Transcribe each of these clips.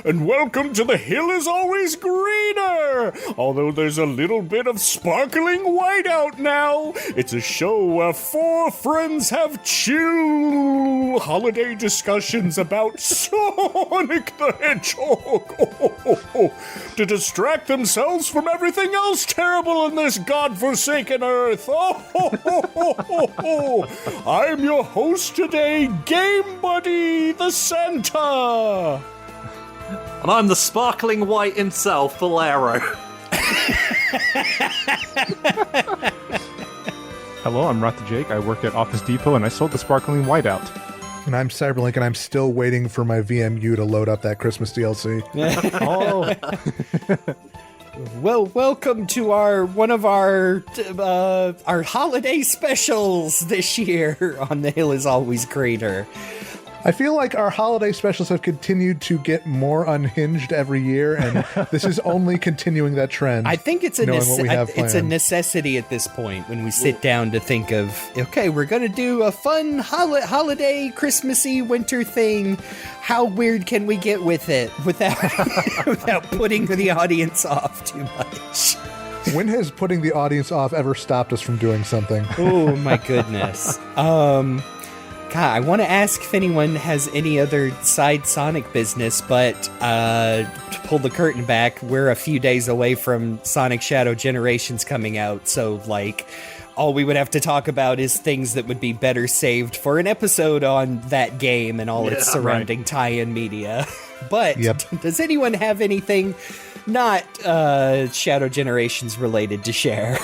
and welcome to The Hill is Always Greener! Although there's a little bit of sparkling white out now, it's a show where four friends have chill holiday discussions about Sonic the Hedgehog to distract themselves from everything else terrible in this godforsaken earth. I'm your host today, Game Buddy the Santa. And I'm the sparkling white himself, flair. Hello, I'm Rata Jake. I work at Office Depot, and I sold the sparkling white out. And I'm Cyberlink, and I'm still waiting for my VMU to load up that Christmas DLC. Well, welcome to one of our holiday specials this year on The Hill is Always Greener. I feel like our holiday specials have continued to get more unhinged every year, and this is only continuing that trend. I think it's a necessity at this point when we sit down to think of, okay, we're going to do a fun holiday, Christmassy, winter thing. How weird can we get with it without putting the audience off too much? When has putting the audience off ever stopped us from doing something? Oh, my goodness. God, I want to ask if anyone has any other side Sonic business, but to pull the curtain back, we're a few days away from Sonic Shadow Generations coming out, so, all we would have to talk about is things that would be better saved for an episode on that game and all its surrounding tie-in media. But does anyone have anything not Shadow Generations related to share?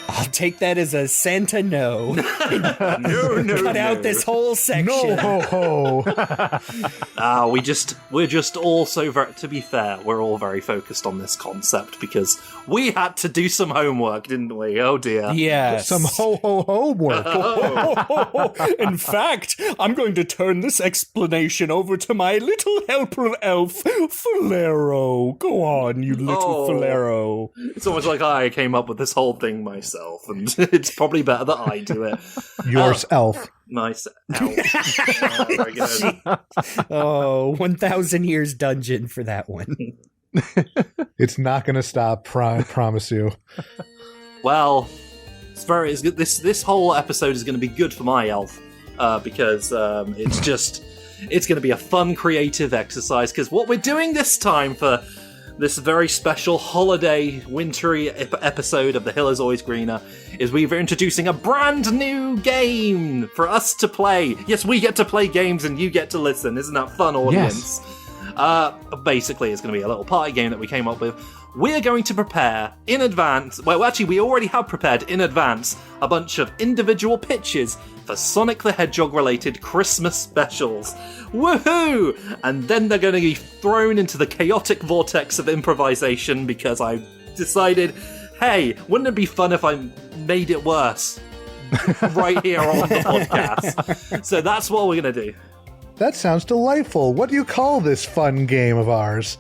I'll take that as a Santa no. Cut out this whole section. No ho ho. We're just all so very, to be fair, we're all very focused on this concept because we had to do some homework, didn't we? Oh dear. Yes. Some ho ho homework. In fact, I'm going to turn this explanation over to my little helper elf, Falero. Go on, you little Falero. It's almost like I came up with this whole thing myself, and it's probably better that I do it. Yours elf. Nice elf. Very good. 1,000 years dungeon for that one. It's not going to stop, promise you. Well, it's good. This whole episode is going to be good for my elf because it's going to be a fun, creative exercise. Because what we're doing this time for this very special holiday, wintry episode of The Hill is Always Greener is we're introducing a brand new game for us to play. Yes, we get to play games and you get to listen. Isn't that fun, audience? Yes. Basically, it's going to be a little party game that we came up with. We're going to prepare in advance, well, actually, we already have prepared in advance a bunch of individual pitches for Sonic the Hedgehog-related Christmas specials. Woohoo! And then they're going to be thrown into the chaotic vortex of improvisation because I decided, hey, wouldn't it be fun if I made it worse right here on the podcast? So that's what we're going to do. That sounds delightful. What do you call this fun game of ours?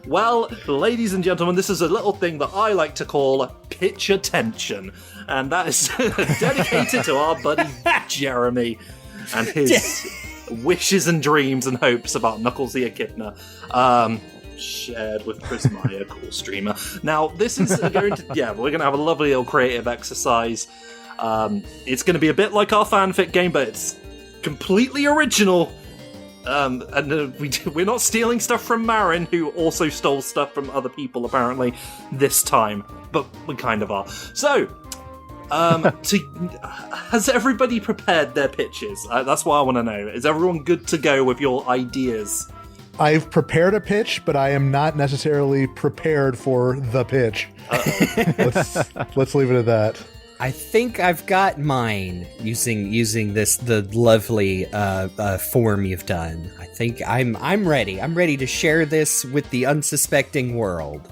Well, ladies and gentlemen, this is a little thing that I like to call Pitch Attention. And that is dedicated to our buddy Jeremy and his wishes and dreams and hopes about Knuckles the Echidna. Shared with Chris Meyer, cool streamer. Now, this is going to... Yeah, we're going to have a lovely little creative exercise. It's going to be a bit like our fanfic game, but it's completely original. We're not stealing stuff from Marin, who also stole stuff from other people, apparently, this time. But we kind of are. So, has everybody prepared their pitches? That's what I want to know. Is everyone good to go with your ideas? I've prepared a pitch, but I am not necessarily prepared for the pitch. Let's leave it at that. I think I've got mine using the lovely form you've done. I think I'm ready. I'm ready to share this with the unsuspecting world.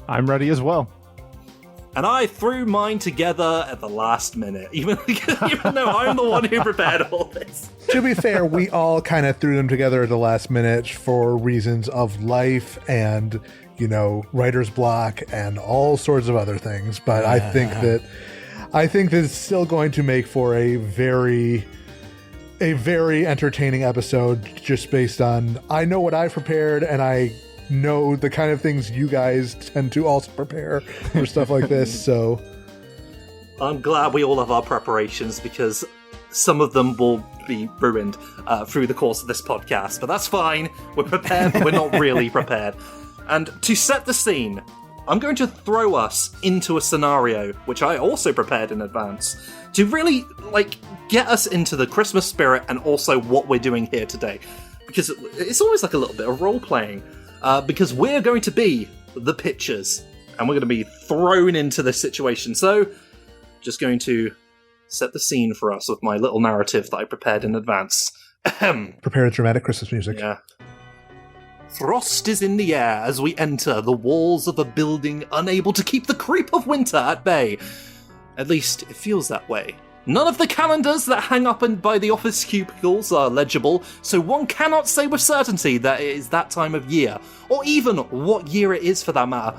I'm ready as well. And I threw mine together at the last minute, even though I'm the one who prepared all this. To be fair, we all kind of threw them together at the last minute for reasons of life and, writer's block and all sorts of other things. But I think that it's still going to make for a very a very entertaining episode just based on I know what I've prepared and I know the kind of things you guys tend to also prepare for stuff like this. So I'm glad we all have our preparations because some of them will be ruined through the course of this podcast, but that's fine. We're prepared, but we're not really prepared. And to set the scene, I'm going to throw us into a scenario, which I also prepared in advance, to really, get us into the Christmas spirit and also what we're doing here today. Because it's always like a little bit of role-playing. Because we're going to be the pitchers, and we're going to be thrown into this situation. So, just going to set the scene for us with my little narrative that I prepared in advance. prepare dramatic Christmas music. Yeah. Frost is in the air as we enter the walls of a building unable to keep the creep of winter at bay. At least, it feels that way. None of the calendars that hang up by the office cubicles are legible, so one cannot say with certainty that it is that time of year, or even what year it is for that matter.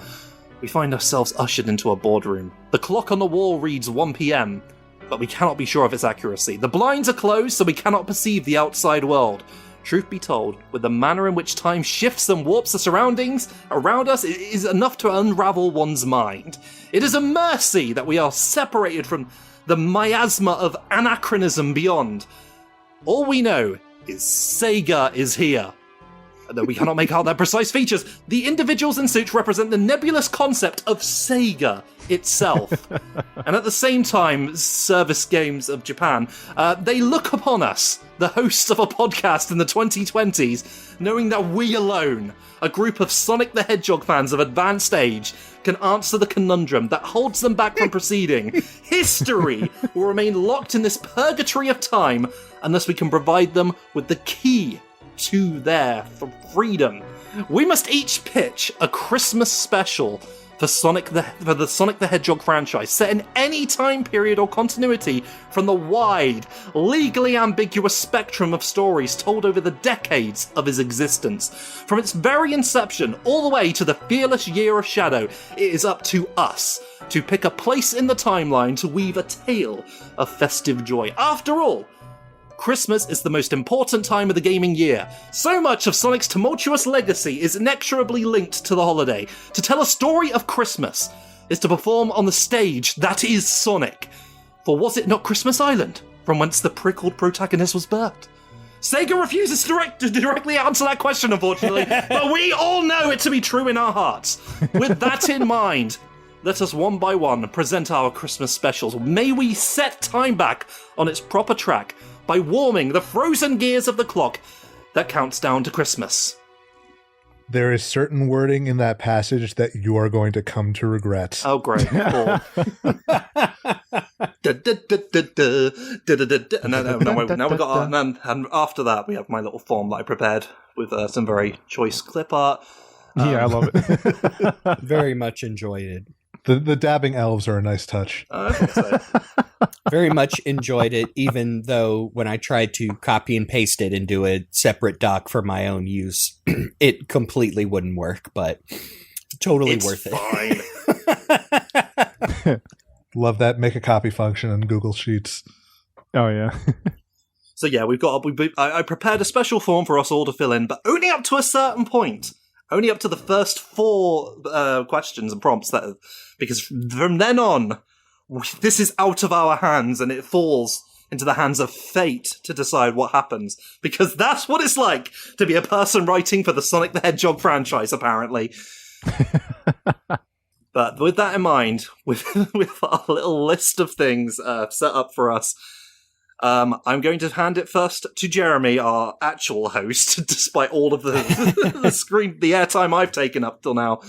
We find ourselves ushered into a boardroom. The clock on the wall reads 1 p.m., but we cannot be sure of its accuracy. The blinds are closed, so we cannot perceive the outside world. Truth be told, with the manner in which time shifts and warps the surroundings around us, it is enough to unravel one's mind. It is a mercy that we are separated from the miasma of anachronism beyond. All we know is Sega is here. Though we cannot make out their precise features, the individuals in suits represent the nebulous concept of Sega itself. And at the same time, service games of Japan, they look upon us, the hosts of a podcast in the 2020s, knowing that we alone, a group of Sonic the Hedgehog fans of advanced age, can answer the conundrum that holds them back from proceeding. History will remain locked in this purgatory of time unless we can provide them with the key to their freedom. We must each pitch a Christmas special for the Sonic the Hedgehog franchise, set in any time period or continuity from the wide, legally ambiguous spectrum of stories told over the decades of his existence. From its very inception all the way to the fearless Year of Shadow, it is up to us to pick a place in the timeline to weave a tale of festive joy. After all, Christmas is the most important time of the gaming year. So much of Sonic's tumultuous legacy is inexorably linked to the holiday. To tell a story of Christmas is to perform on the stage that is Sonic. For was it not Christmas Island, from whence the prickled protagonist was birthed? Sega refuses to directly answer that question, unfortunately, but we all know it to be true in our hearts. With that in mind, let us one by one present our Christmas specials. May we set time back on its proper track by warming the frozen gears of the clock that counts down to Christmas. There is certain wording in that passage that you are going to come to regret. Oh, great. Cool. Now we got and after that we have my little form that I prepared with some very choice clip art. Yeah, I love it. Very much enjoyed it. The dabbing elves are a nice touch. I think so. Very much enjoyed it, even though when I tried to copy and paste it and do a separate doc for my own use, it completely wouldn't work, but totally worth it. Love that make a copy function in Google Sheets. Oh, yeah. So yeah, I prepared a special form for us all to fill in, but only up to a certain point. Only up to the first 4 questions and prompts, because from then on, this is out of our hands and it falls into the hands of fate to decide what happens. Because that's what it's like to be a person writing for the Sonic the Hedgehog franchise, apparently. But with that in mind, with our little list of things set up for us, I'm going to hand it first to Jeremy, our actual host, despite all of the the airtime I've taken up till now,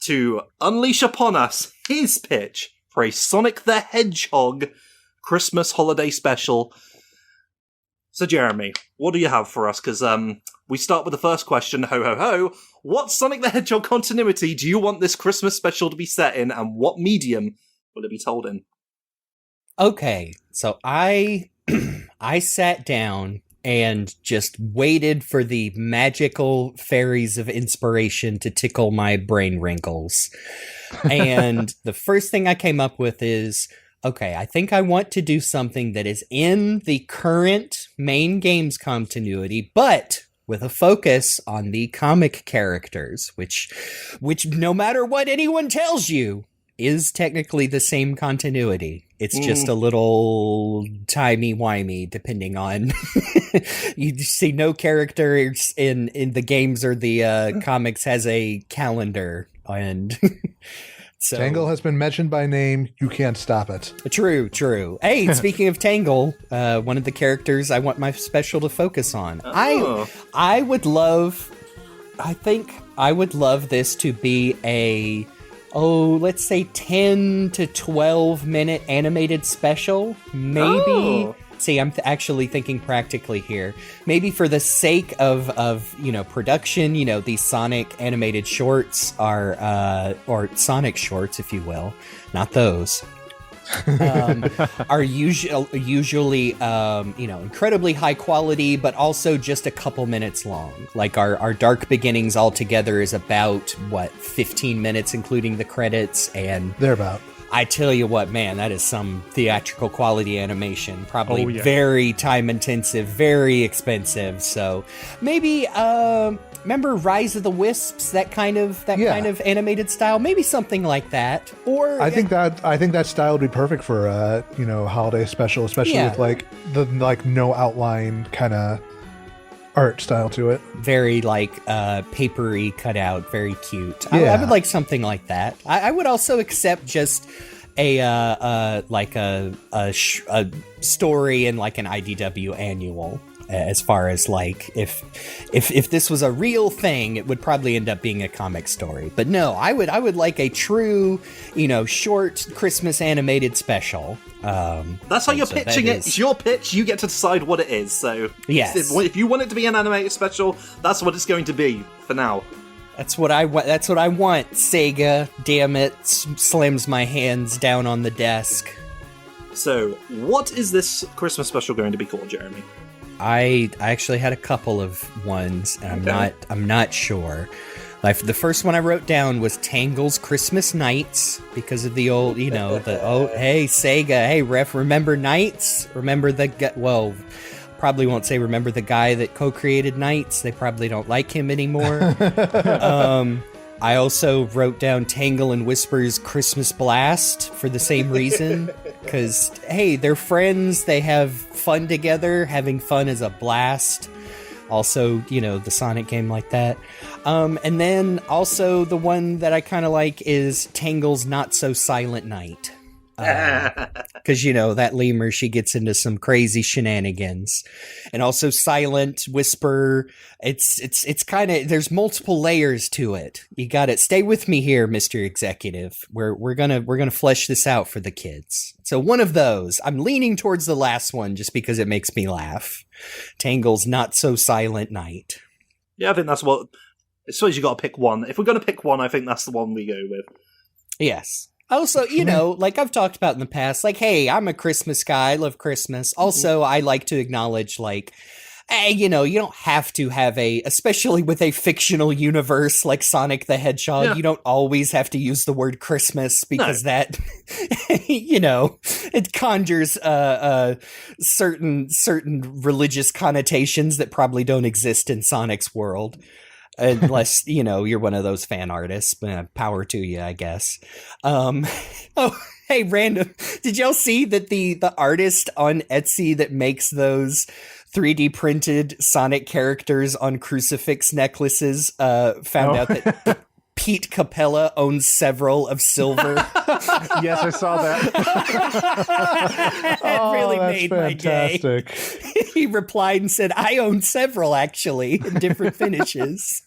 to unleash upon us his pitch for a Sonic the Hedgehog Christmas holiday special. So Jeremy, what do you have for us? Because we start with the first question, ho ho ho. What Sonic the Hedgehog continuity do you want this Christmas special to be set in, and what medium will it be told in? Okay, so I sat down and just waited for the magical fairies of inspiration to tickle my brain wrinkles. And the first thing I came up with is okay, I think I want to do something that is in the current main games continuity, but with a focus on the comic characters, which no matter what anyone tells you, is technically the same continuity. It's just a little timey-wimey, depending on... You see no characters in the games or the comics has a calendar, and... So, Tangle has been mentioned by name. You can't stop it. True. Hey, speaking of Tangle, one of the characters I want my special to focus on. I would love this to be a, let's say 10 to 12 minute animated special. Maybe. See, I'm actually thinking practically here. Maybe for the sake of production, these Sonic animated shorts are, or Sonic shorts, if you will, not those, are usually incredibly high quality, but also just a couple minutes long. Like our Dark Beginnings altogether is about 15 minutes, including the credits, and thereabout. I tell you what, man, that is some theatrical quality animation. Probably very time intensive, very expensive. So maybe, remember Rise of the Wisps? That kind of animated style. Maybe something like that. Or I think that style would be perfect for holiday special, especially with the no outline kind of art style to it. Very papery cutout, very cute. I would like something like that. I would also accept just a story in like an IDW annual. As far as if this was a real thing, it would probably end up being a comic story. But no, I would like a true, short Christmas animated special. That's how you're pitching it. It's your pitch. You get to decide what it is. So yes, if you want it to be an animated special, that's what it's going to be for now. That's what I want. That's what I want. Sega, damn it, slams my hands down on the desk. So, what is this Christmas special going to be called, Jeremy? I actually had a couple of ones, and I'm not sure. The first one I wrote down was Tangle's Christmas Nights, because of the old, hey Sega, hey remember Nights? Remember probably won't say remember the guy that co-created Nights. They probably don't like him anymore. I also wrote down Tangle and Whisper's Christmas Blast for the same reason. Because, hey, they're friends. They have fun together. Having fun is a blast. Also, the Sonic game like that. And then also the one that I kind of like is Tangle's Not So Silent Night. Because that lemur, she gets into some crazy shenanigans. And also Silent, Whisper, it's kind of, there's multiple layers to it. You got it. Stay with me here, Mr. Executive. We're gonna flesh this out for the kids. So one of those, I'm leaning towards the last one just because it makes me laugh. Tangle's Not So Silent Night. Yeah, I think that's what, I suppose you got to pick one. If we're going to pick one, I think that's the one we go with. Yes. Also, like I've talked about in the past, hey, I'm a Christmas guy. I love Christmas. Also, I like to acknowledge, hey, you don't have to have especially with a fictional universe like Sonic the Hedgehog, you don't always have to use the word Christmas because that, it conjures certain religious connotations that probably don't exist in Sonic's world. Unless, you're one of those fan artists. Power to you, I guess. Hey, random. Did y'all see that the artist on Etsy that makes those 3D printed Sonic characters on crucifix necklaces found out that Pete Capella owns several of silver? Yes, I saw that. It really made fantastic. My day. He replied and said, I own several, actually, in different finishes.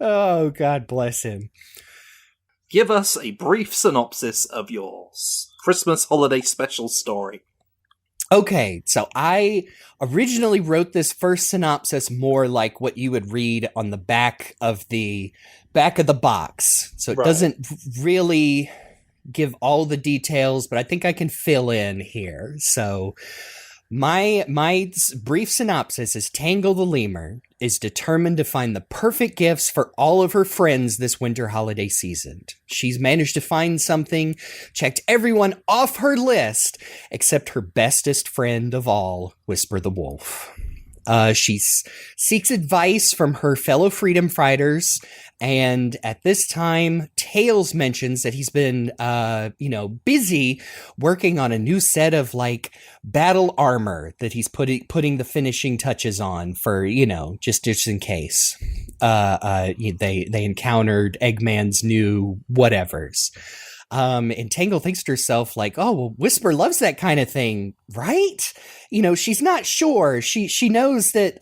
Oh, God bless him. Give us a brief synopsis of your Christmas holiday special story. Okay, so I originally wrote this first synopsis more like what you would read on the back of the box. So it doesn't really give all the details, but I think I can fill in here. So My brief synopsis is Tangle the lemur is determined to find the perfect gifts for all of her friends this winter holiday season. She's managed to find something, checked everyone off her list, except her bestest friend of all, Whisper the Wolf. She seeks advice from her fellow freedom fighters, and at this time, Tails mentions that he's been, busy working on a new set of, battle armor that he's putting the finishing touches on for, just in case. They encountered Eggman's new whatevers. And Tangle thinks to herself, oh, well, Whisper loves that kind of thing, right? She's not sure. She knows that,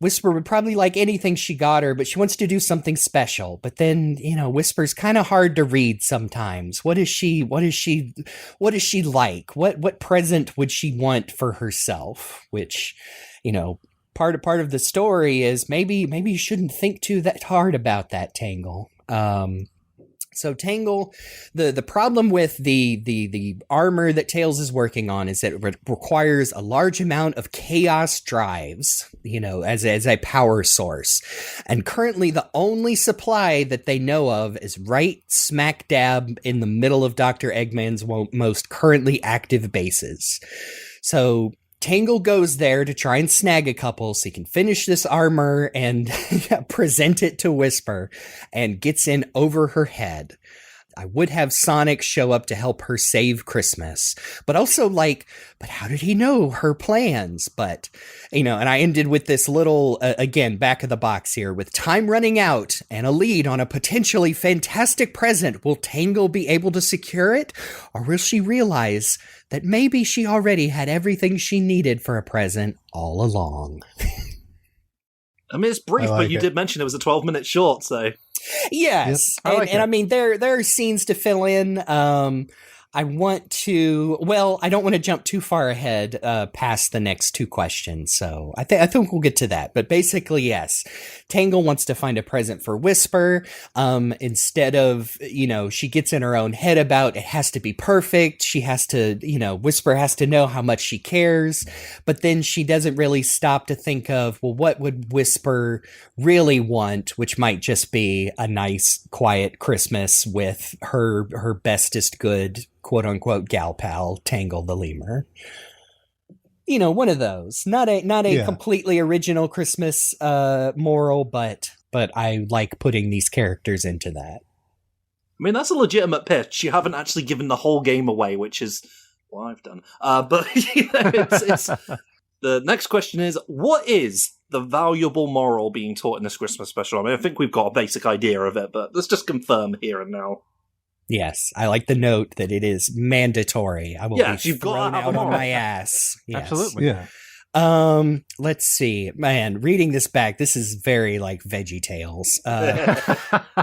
Whisper would probably like anything she got her, but she wants to do something special. But then, Whisper's kind of hard to read sometimes. What is she like? What present would she want for herself? Which, part of the story is maybe you shouldn't think too that hard about that, Tangle. So Tangle, the problem with the armor that Tails is working on is that it requires a large amount of chaos drives, as a power source. And currently the only supply that they know of is right smack dab in the middle of Dr. Eggman's most currently active bases. So Tangle goes there to try and snag a couple so he can finish this armor and present it to Whisper, and gets in over her head. I would have Sonic show up to help her save Christmas, but also but how did he know her plans? But, and I ended with this little, again, back of the box here, with time running out and a lead on a potentially fantastic present. Will Tangle be able to secure it? Or will she realize that maybe she already had everything she needed for a present all along? I mean, it's brief, but you did mention it was a 12-minute short, so... Yes, yep. And I mean, there are scenes to fill in. I want to, I don't want to jump too far ahead past the next two questions, so I think we'll get to that. But basically, yes, Tangle wants to find a present for Whisper. Instead of, she gets in her own head about it has to be perfect. She has to, Whisper has to know how much she cares. But then she doesn't really stop to think of, well, what would Whisper really want, which might just be a nice, quiet Christmas with her bestest good, quote unquote, gal pal, Tangle the lemur. One of those. Not a completely original Christmas moral, but I like putting these characters into that. I mean, that's a legitimate pitch. You haven't actually given the whole game away, which is what I've done. But it's the next question is, what is the valuable moral being taught in this Christmas special? I mean, I think we've got a basic idea of it, but let's just confirm here and now. Yes, I like the note that it is mandatory. I will be you've thrown got out on my ass. Yes. Absolutely. Yeah. Let's see. Man, reading this back, this is very Veggie Tales.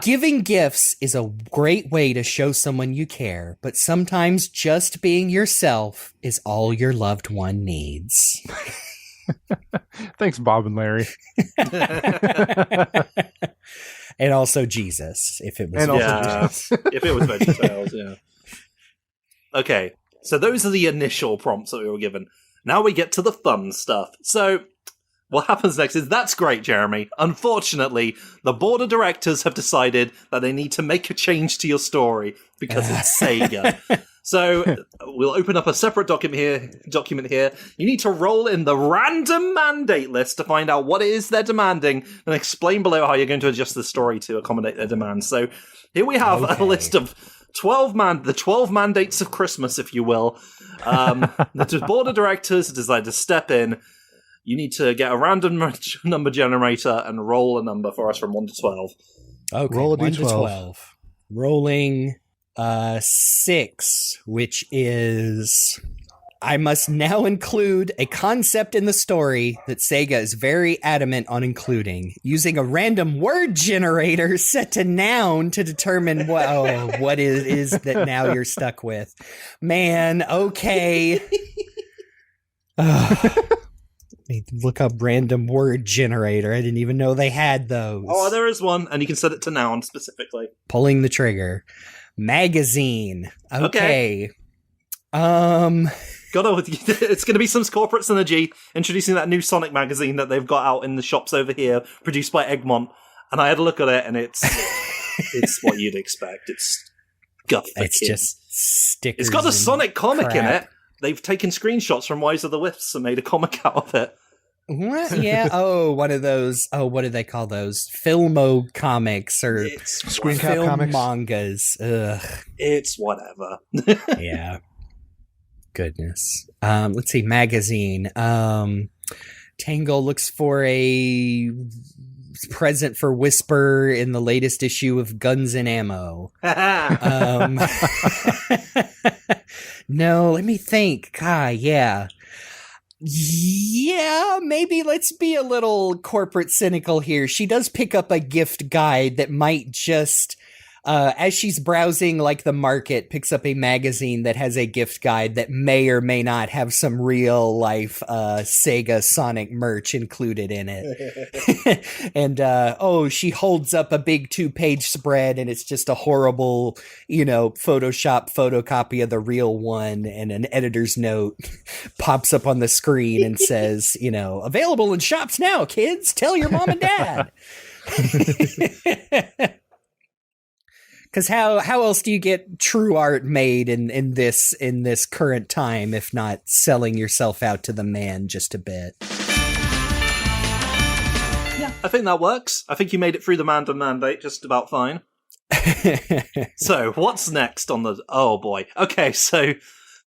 Giving gifts is a great way to show someone you care, but sometimes just being yourself is all your loved one needs. Thanks, Bob and Larry. And also Jesus, if it was. And also if it was VeggieTales, yeah. Okay, so those are the initial prompts that we were given. Now we get to the fun stuff. So, what happens next is, that's great, Jeremy. Unfortunately, the board of directors have decided that they need to make a change to your story because it's Sega. So, we'll open up a separate document here. You need to roll in the random mandate list to find out what it is they're demanding, and explain below how you're going to adjust the story to accommodate their demands. So, here we have a list of 12 mandates of Christmas, if you will. The board of directors decided to step in. You need to get a random number generator and roll a number for us from 1 to 12. Okay, roll a 1 to D12. 12. Rolling 6, which is... I must now include a concept in the story that Sega is very adamant on including, using a random word generator set to noun to determine what it is that now you're stuck with. Man, okay. Look up random word generator. I didn't even know they had those. Oh, there is one, and you can set it to noun specifically. Pulling the trigger. Magazine. Okay. It's going to be some corporate synergy, introducing that new Sonic magazine that they've got out in the shops over here, produced by Egmont. And I had a look at it, and it's what you'd expect. It's guff for It's kids. just stickers. It's got a Sonic comic in crap. it. They've taken screenshots from Wise of the Wisps and made a comic out of it. What? Yeah. Oh, one of those. Oh, what do they call those? Filmo comics or Screen cap film comics. mangas. Ugh. It's whatever. Yeah. Goodness. Let's see. Magazine. Tangle looks for a present for Whisper in the latest issue of Guns and Ammo. No, let me think. God, yeah. Yeah, maybe let's be a little corporate cynical here. She does pick up a gift guide that might just, as she's browsing like the market, picks up a magazine that has a gift guide that may or may not have some real life Sega Sonic merch included in it. And she holds up a big 2-page spread and it's just a horrible, Photoshop photocopy of the real one, and an editor's note pops up on the screen and says, available in shops now, kids. Tell your mom and dad. Because how else do you get true art made in this current time if not selling yourself out to the man just a bit? Yeah, I think that works. I think you made it through the Manda mandate just about fine. So, what's next on the... Oh, boy. Okay, so...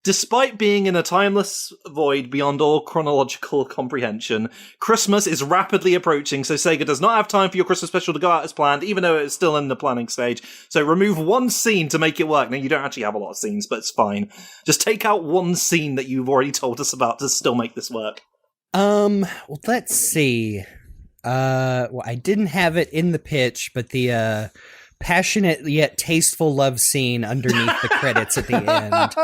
Despite being in a timeless void beyond all chronological comprehension, Christmas is rapidly approaching, so Sega does not have time for your Christmas special to go out as planned, even though it's still in the planning stage. So remove one scene to make it work. Now, you don't actually have a lot of scenes, but it's fine. Just take out one scene that you've already told us about to still make this work. Well, let's see. I didn't have it in the pitch, but the passionate yet tasteful love scene underneath the credits at the end.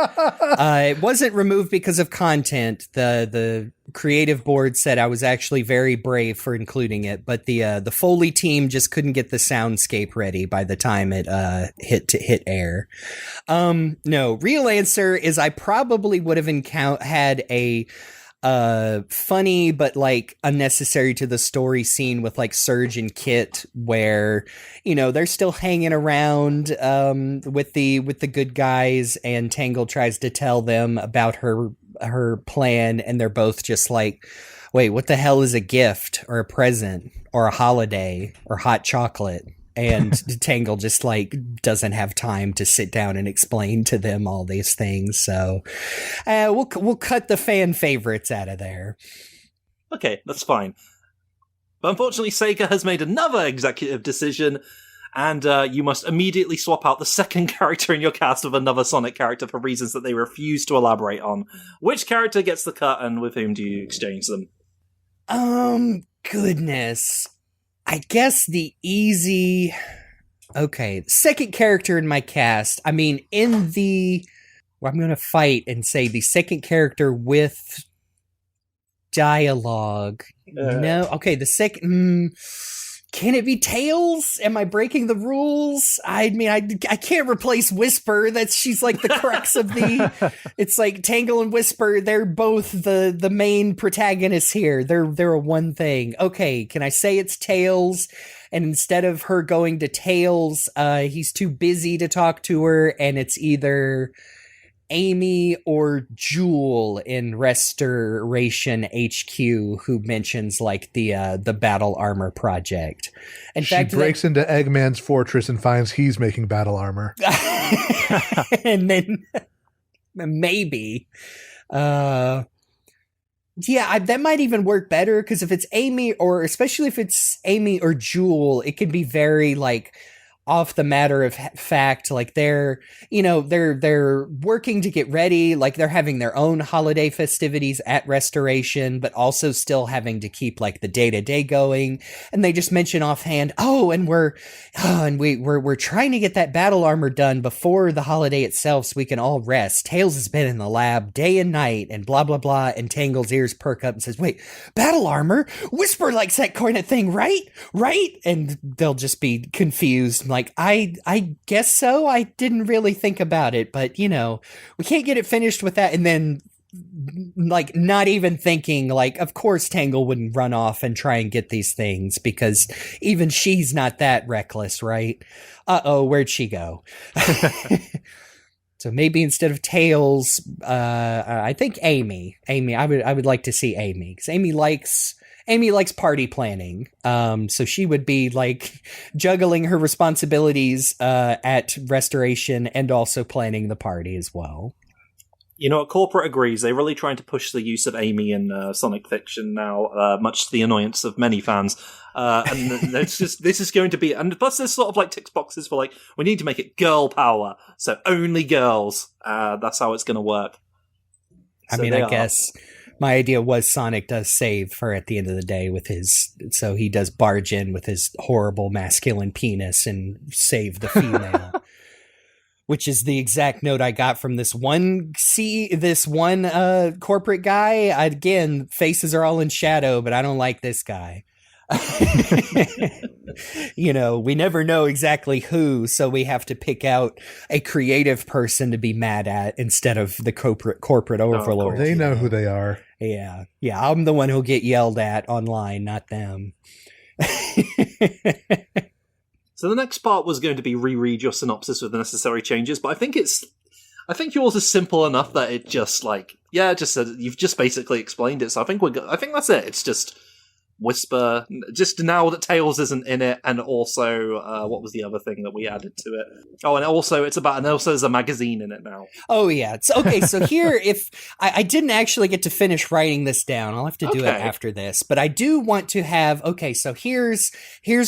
It wasn't removed because of content. The creative board said I was actually very brave for including it, but the Foley team just couldn't get the soundscape ready by the time it hit air. No, real answer is I probably would have had a funny but like unnecessary to the story scene with like Surge and Kit, where they're still hanging around with the good guys, and Tangle tries to tell them about her plan, and they're both just like, wait, what the hell is a gift or a present or a holiday or hot chocolate? And Tangle just like doesn't have time to sit down and explain to them all these things. So we'll cut the fan favorites out of there. Okay, that's fine. But unfortunately, Sega has made another executive decision, and you must immediately swap out the second character in your cast with another Sonic character for reasons that they refuse to elaborate on. Which character gets the cut, and with whom do you exchange them? Goodness. I guess the easy... Okay, second character in my cast. I mean, I'm going to fight and say the second character with dialogue. No? Okay, the second... Can it be Tails? Am I breaking the rules? I mean, I can't replace Whisper. She's like the crux of the... It's like Tangle and Whisper, they're both the main protagonists here. They're a one thing. Okay, can I say it's Tails? And instead of her going to Tails, he's too busy to talk to her, and it's either Amy or Jewel in Restoration HQ, who mentions like the battle armor project. In fact, she breaks into Eggman's fortress and finds he's making battle armor. And then maybe that might even work better, because if it's Amy, or especially if it's Amy or Jewel, it could be very like off the matter of fact, like they're working to get ready, like they're having their own holiday festivities at Restoration, but also still having to keep like the day-to-day going. And they just mention offhand, we're trying to get that battle armor done before the holiday itself so we can all rest. Tails has been in the lab day and night and blah blah blah, and Tangle's ears perk up and says, wait, battle armor? Whisper likes that kind of thing, right? And they'll just be confused, like, I guess so. I didn't really think about it, but we can't get it finished with that. And then like not even thinking like, of course Tangle wouldn't run off and try and get these things because even she's not that reckless, right? Uh-oh, where'd she go? So maybe instead of Tails, I think Amy. I would like to see Amy because Amy likes party planning. So she would be like juggling her responsibilities at Restoration and also planning the party as well. You know what? Corporate agrees. They're really trying to push the use of Amy in Sonic fiction now, much to the annoyance of many fans. And it's just this is going to be, and plus there's sort of like tick boxes for like we need to make it girl power, so only girls. That's how it's going to work. I mean, I guess my idea was Sonic does save her at the end of the day with his, so he does barge in with his horrible masculine penis and save the female. Which is the exact note I got from this one corporate guy. Again, faces are all in shadow, but I don't like this guy. You know, we never know exactly who, so we have to pick out a creative person to be mad at instead of the corporate overlord. They know who they are. Yeah, I'm the one who'll get yelled at online, not them. So the next part was going to be reread your synopsis with the necessary changes, but I think yours is simple enough that it just like, you've just basically explained it. So I think that's it. It's just Whisper, just now that Tails isn't in it, and also what was the other thing that we added to it? Oh, and also there's a magazine in it now. Oh yeah, okay. So here, if I didn't actually get to finish writing this down, I'll have to do it after this. But I do want to have. Okay, so here's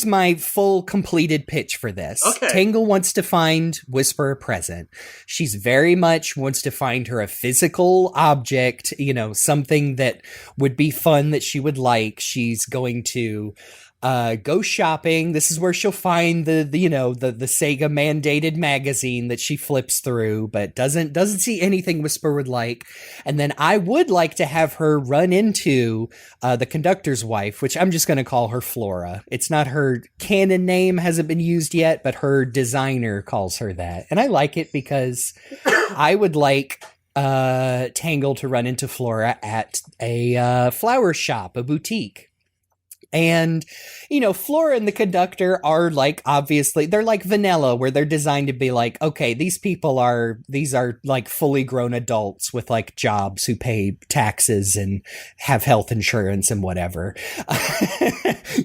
my full completed pitch for this. Okay. Tangle wants to find Whisper a present. She's very much wants to find her a physical object, something that would be fun that she would like. She's going to go shopping. This is where she'll find the Sega mandated magazine that she flips through, but doesn't see anything Whisper would like. And then I would like to have her run into the conductor's wife, which I'm just going to call her Flora. It's not her canon name, hasn't been used yet, but her designer calls her that. And I like it because I would like Tangle to run into Flora at a flower shop, a boutique. And, Flora and the conductor are like, obviously, they're like vanilla, where they're designed to be like, okay, these are like fully grown adults with like jobs who pay taxes and have health insurance and whatever.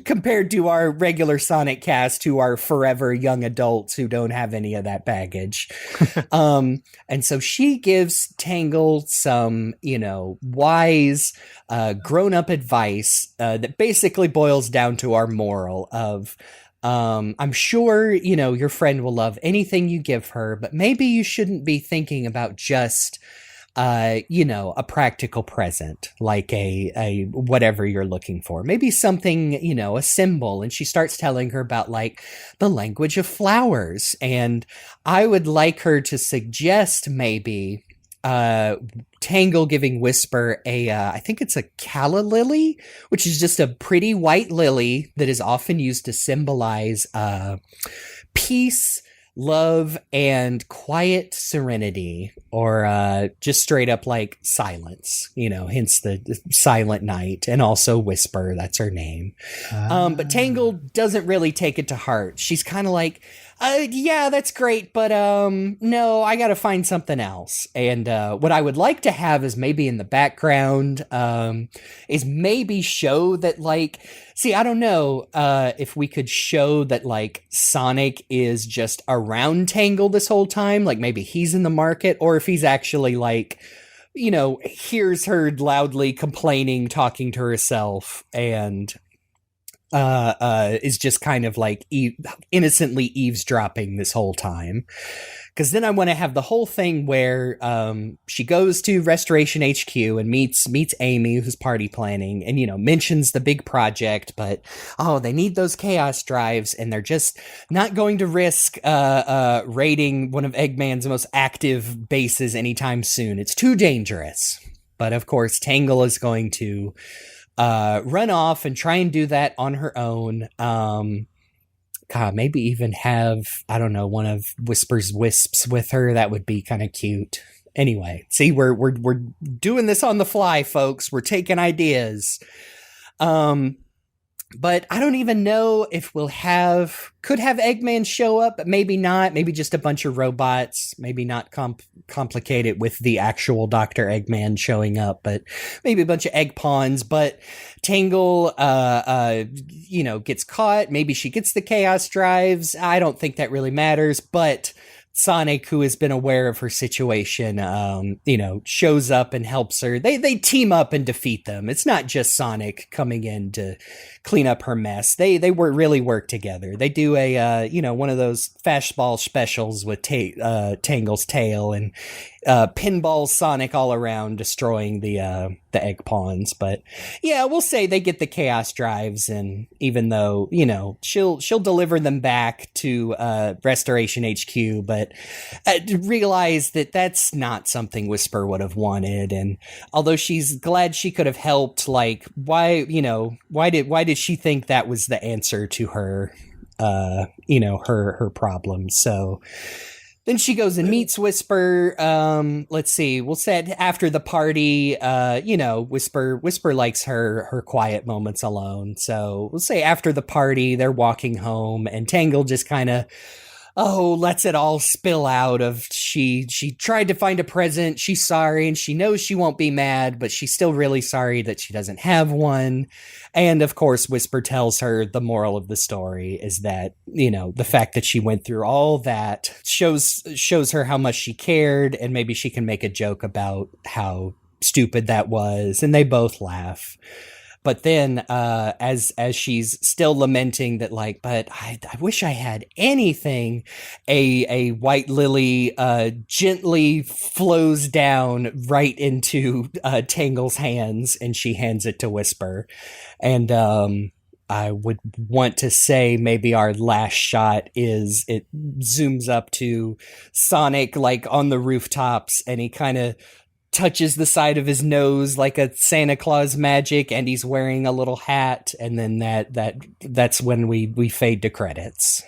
Compared to our regular Sonic cast who are forever young adults who don't have any of that baggage. And so she gives Tangle some, wise, grown-up advice that basically boils down to our moral of, I'm sure, your friend will love anything you give her, but maybe you shouldn't be thinking about just, a practical present, like a whatever you're looking for. Maybe something, a symbol. And she starts telling her about like the language of flowers. And I would like her to suggest maybe Tangle giving Whisper I think it's a calla lily, which is just a pretty white lily that is often used to symbolize peace, love, and quiet serenity, or just straight up like silence, hence the silent night, and also Whisper, that's her name. But Tangle doesn't really take it to heart. She's kind of like, yeah, that's great, but no, I gotta find something else. And what I would like to have is maybe in the background, is maybe show that like, see, I don't know if we could show that like Sonic is just around Tangle this whole time, like maybe he's in the market, or if he's actually like, hears her loudly complaining, talking to herself, and is just kind of like innocently eavesdropping this whole time. Because then I want to have the whole thing where she goes to Restoration HQ and meets Amy, who's party planning, and mentions the big project, but they need those chaos drives, and they're just not going to risk raiding one of Eggman's most active bases anytime soon. It's too dangerous. But of course, Tangle is going to run off and try and do that on her own. Maybe even have, I don't know, one of Whisper's wisps with her. That would be kind of cute. anyway, see, we're doing this on the fly, folks. We're taking ideas. But I don't even know if could have Eggman show up, but maybe not. Maybe just a bunch of robots. Maybe not complicated with the actual Dr. Eggman showing up, but maybe a bunch of egg pawns. But Tangle, gets caught. Maybe she gets the chaos drives. I don't think that really matters, but Sonic, who has been aware of her situation, shows up and helps her. They team up and defeat them. It's not just Sonic coming in to clean up her mess. They really work together. They do a one of those fastball specials with Tangle's tail and pinball Sonic all around, destroying the egg pawns. But yeah, we'll say they get the chaos drives, and even though she'll deliver them back to Restoration HQ, but realize that that's not something Whisper would have wanted. And although she's glad she could have helped, like why did she think that was the answer to her her problem? So then she goes and meets Whisper. Let's see. We'll say after the party, Whisper likes her quiet moments alone. So we'll say after the party, they're walking home, and Tangle just kind of lets it all spill out of she tried to find a present. She's sorry, and she knows she won't be mad, but she's still really sorry that she doesn't have one. And of course, Whisper tells her the moral of the story is that, the fact that she went through all that shows her how much she cared, and maybe she can make a joke about how stupid that was. And they both laugh. But then, as she's still lamenting that, but I wish I had anything, a white lily gently flows down right into Tangle's hands, and she hands it to Whisper. And I would want to say maybe our last shot is it zooms up to Sonic on the rooftops, and he kind of touches the side of his nose like a Santa Claus magic, and he's wearing a little hat, and then that's when we fade to credits.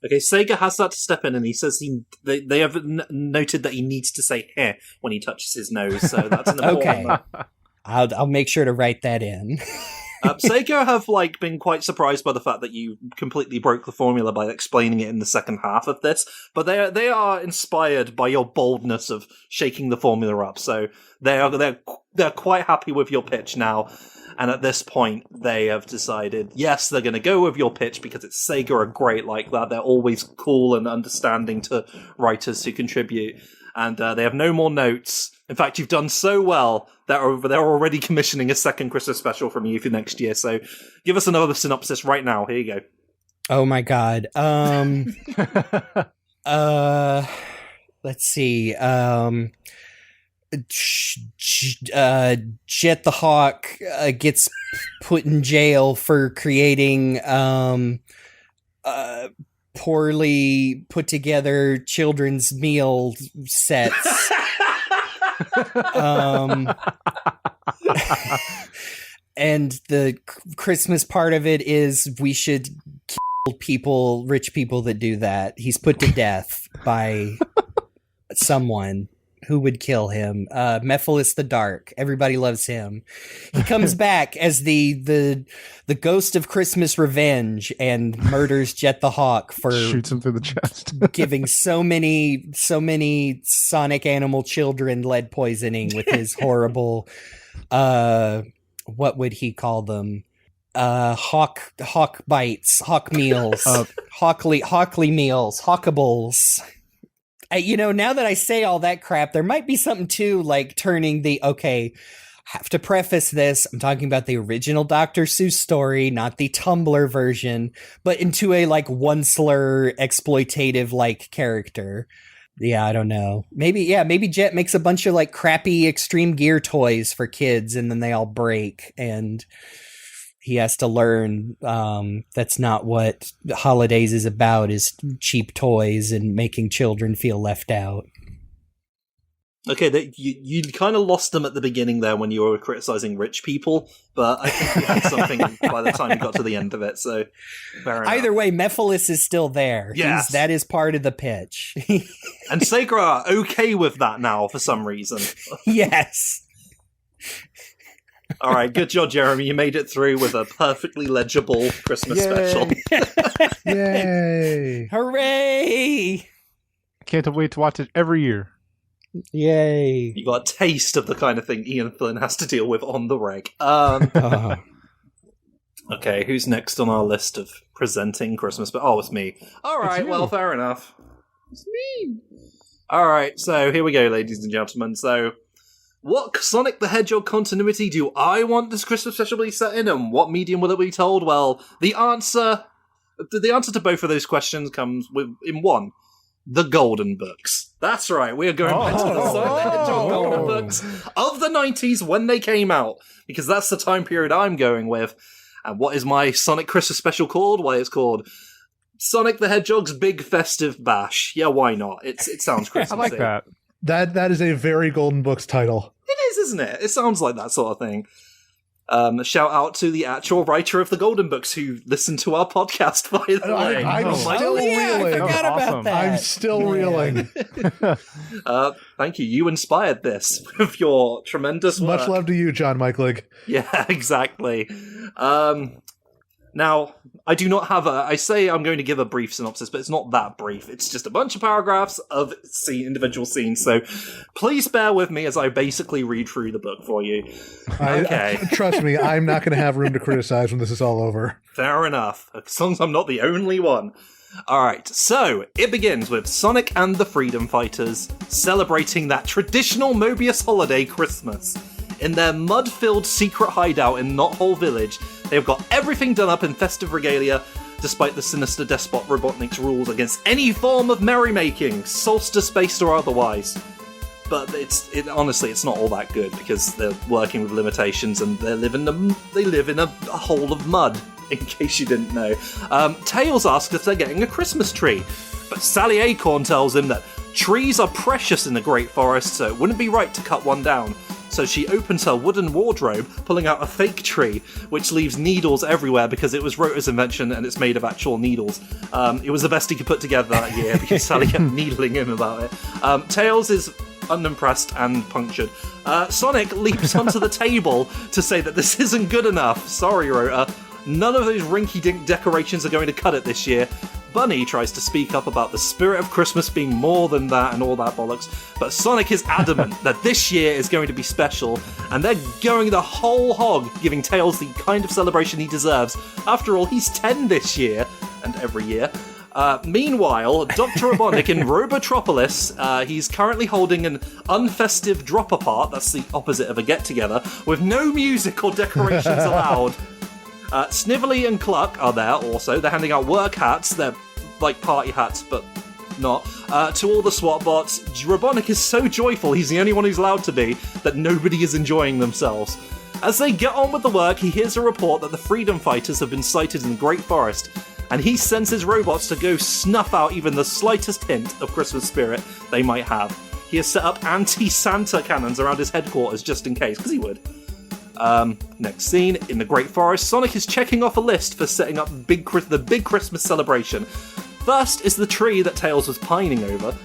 Okay, Sega has that to step in, and he says they have noted that he needs to say "heh" when he touches his nose, so that's an important. Okay, I'll make sure to write that in. Sega have been quite surprised by the fact that you completely broke the formula by explaining it in the second half of this, but they are inspired by your boldness of shaking the formula up. So they're quite happy with your pitch now, and at this point they have decided yes, they're going to go with your pitch because Sega are great like that. They're always cool and understanding to writers who contribute, and they have no more notes. In fact, you've done so well that they're already commissioning a second Christmas special from you for next year. So give us another synopsis right now. Here you go. Oh my God. Let's see. Jet the Hawk gets put in jail for creating poorly put together children's meal sets. And the Christmas part of it is we should kill rich people that do that. He's put to death by someone. Who would kill him? Mephiles the Dark. Everybody loves him. He comes back as the ghost of Christmas Revenge and murders Jet the Hawk for shoots him through the chest, giving so many Sonic animal children lead poisoning with his horrible what would he call them? Hawk bites, hawk meals, Hawkley meals, hawkables. Now that I say all that crap, there might be something to turning have to preface this. I'm talking about the original Dr. Seuss story, not the Tumblr version, but into a one slur exploitative character. Yeah, I don't know. Maybe Jet makes a bunch of crappy Extreme Gear toys for kids, and then they all break, and he has to learn that's not what holidays is about, is cheap toys and making children feel left out. Okay, you kind of lost them at the beginning there when you were criticizing rich people, but I think you had something by the time you got to the end of it, so fair enough. Either way, Mephiles is still there. Yes. That is part of the pitch. And Segra are okay with that now for some reason. Yes. All right, good job, Jeremy. You made it through with a perfectly legible Christmas special. Yay! Hooray! Can't wait to watch it every year. Yay. You got a taste of the kind of thing Ian Flynn has to deal with on the reg. Okay, who's next on our list of presenting Christmas? Oh, it's me. All right, well, fair enough. It's me. All right, so here we go, ladies and gentlemen. So, what Sonic the Hedgehog continuity do I want this Christmas special to be set in, and what medium will it be told? Well, the answer to both of those questions comes in one. The Golden Books. That's right, we are going back to the Sonic the Hedgehog Golden Books of the 90s when they came out, because that's the time period I'm going with. And what is my Sonic Christmas special called? Well, it's called Sonic the Hedgehog's Big Festive Bash. Yeah, why not? It sounds Christmassy. I like that. That is a very Golden Books title. It is, isn't it? It sounds like that sort of thing. Shout out to the actual writer of the Golden Books who listened to our podcast, by the way. I'm still reeling. I forgot about that. I'm still reeling. Thank you. You inspired this with your tremendous work. Much love to you, John Michaelig. Yeah, exactly. Now, I do not have I say I'm going to give a brief synopsis, but it's not that brief. It's just a bunch of paragraphs of individual scenes, so please bear with me as I basically read through the book for you. Okay. Trust me, I'm not going to have room to criticize when this is all over. Fair enough, as long as I'm not the only one. Alright, so it begins with Sonic and the Freedom Fighters celebrating that traditional Mobius holiday, Christmas. In their mud-filled secret hideout in Knothole Village, they have got everything done up in festive regalia, despite the sinister despot Robotnik's rules against any form of merrymaking, solstice-based or otherwise. But honestly, it's not all that good, because they're working with limitations and they live in a hole of mud, in case you didn't know. Tails asks if they're getting a Christmas tree, but Sally Acorn tells him that trees are precious in the Great Forest, so it wouldn't be right to cut one down. So she opens her wooden wardrobe, pulling out a fake tree, which leaves needles everywhere because it was Rota's invention and it's made of actual needles. It was the best he could put together that year because Sally kept needling him about it. Tails is unimpressed and punctured. Sonic leaps onto the table to say that this isn't good enough. Sorry, Rota. None of those rinky-dink decorations are going to cut it this year. Bunny tries to speak up about the spirit of Christmas being more than that and all that bollocks, but Sonic is adamant that this year is going to be special, and they're going the whole hog, giving Tails the kind of celebration he deserves. After all, he's 10 this year, and every year. Meanwhile, Dr. Robotnik in Robotropolis, he's currently holding an unfestive drop-apart, that's the opposite of a get-together, with no music or decorations allowed. Snively and Cluck are there also. They're handing out work hats. They're like party hats, but not. To all the SWAT bots. Robotnik is so joyful, he's the only one who's allowed to be, that nobody is enjoying themselves. As they get on with the work, he hears a report that the Freedom Fighters have been sighted in the Great Forest, and he sends his robots to go snuff out even the slightest hint of Christmas spirit they might have. He has set up anti-Santa cannons around his headquarters just in case, because he would. Next scene, in the Great Forest, Sonic is checking off a list for setting up the big Christmas celebration. First is the tree that Tails was pining over,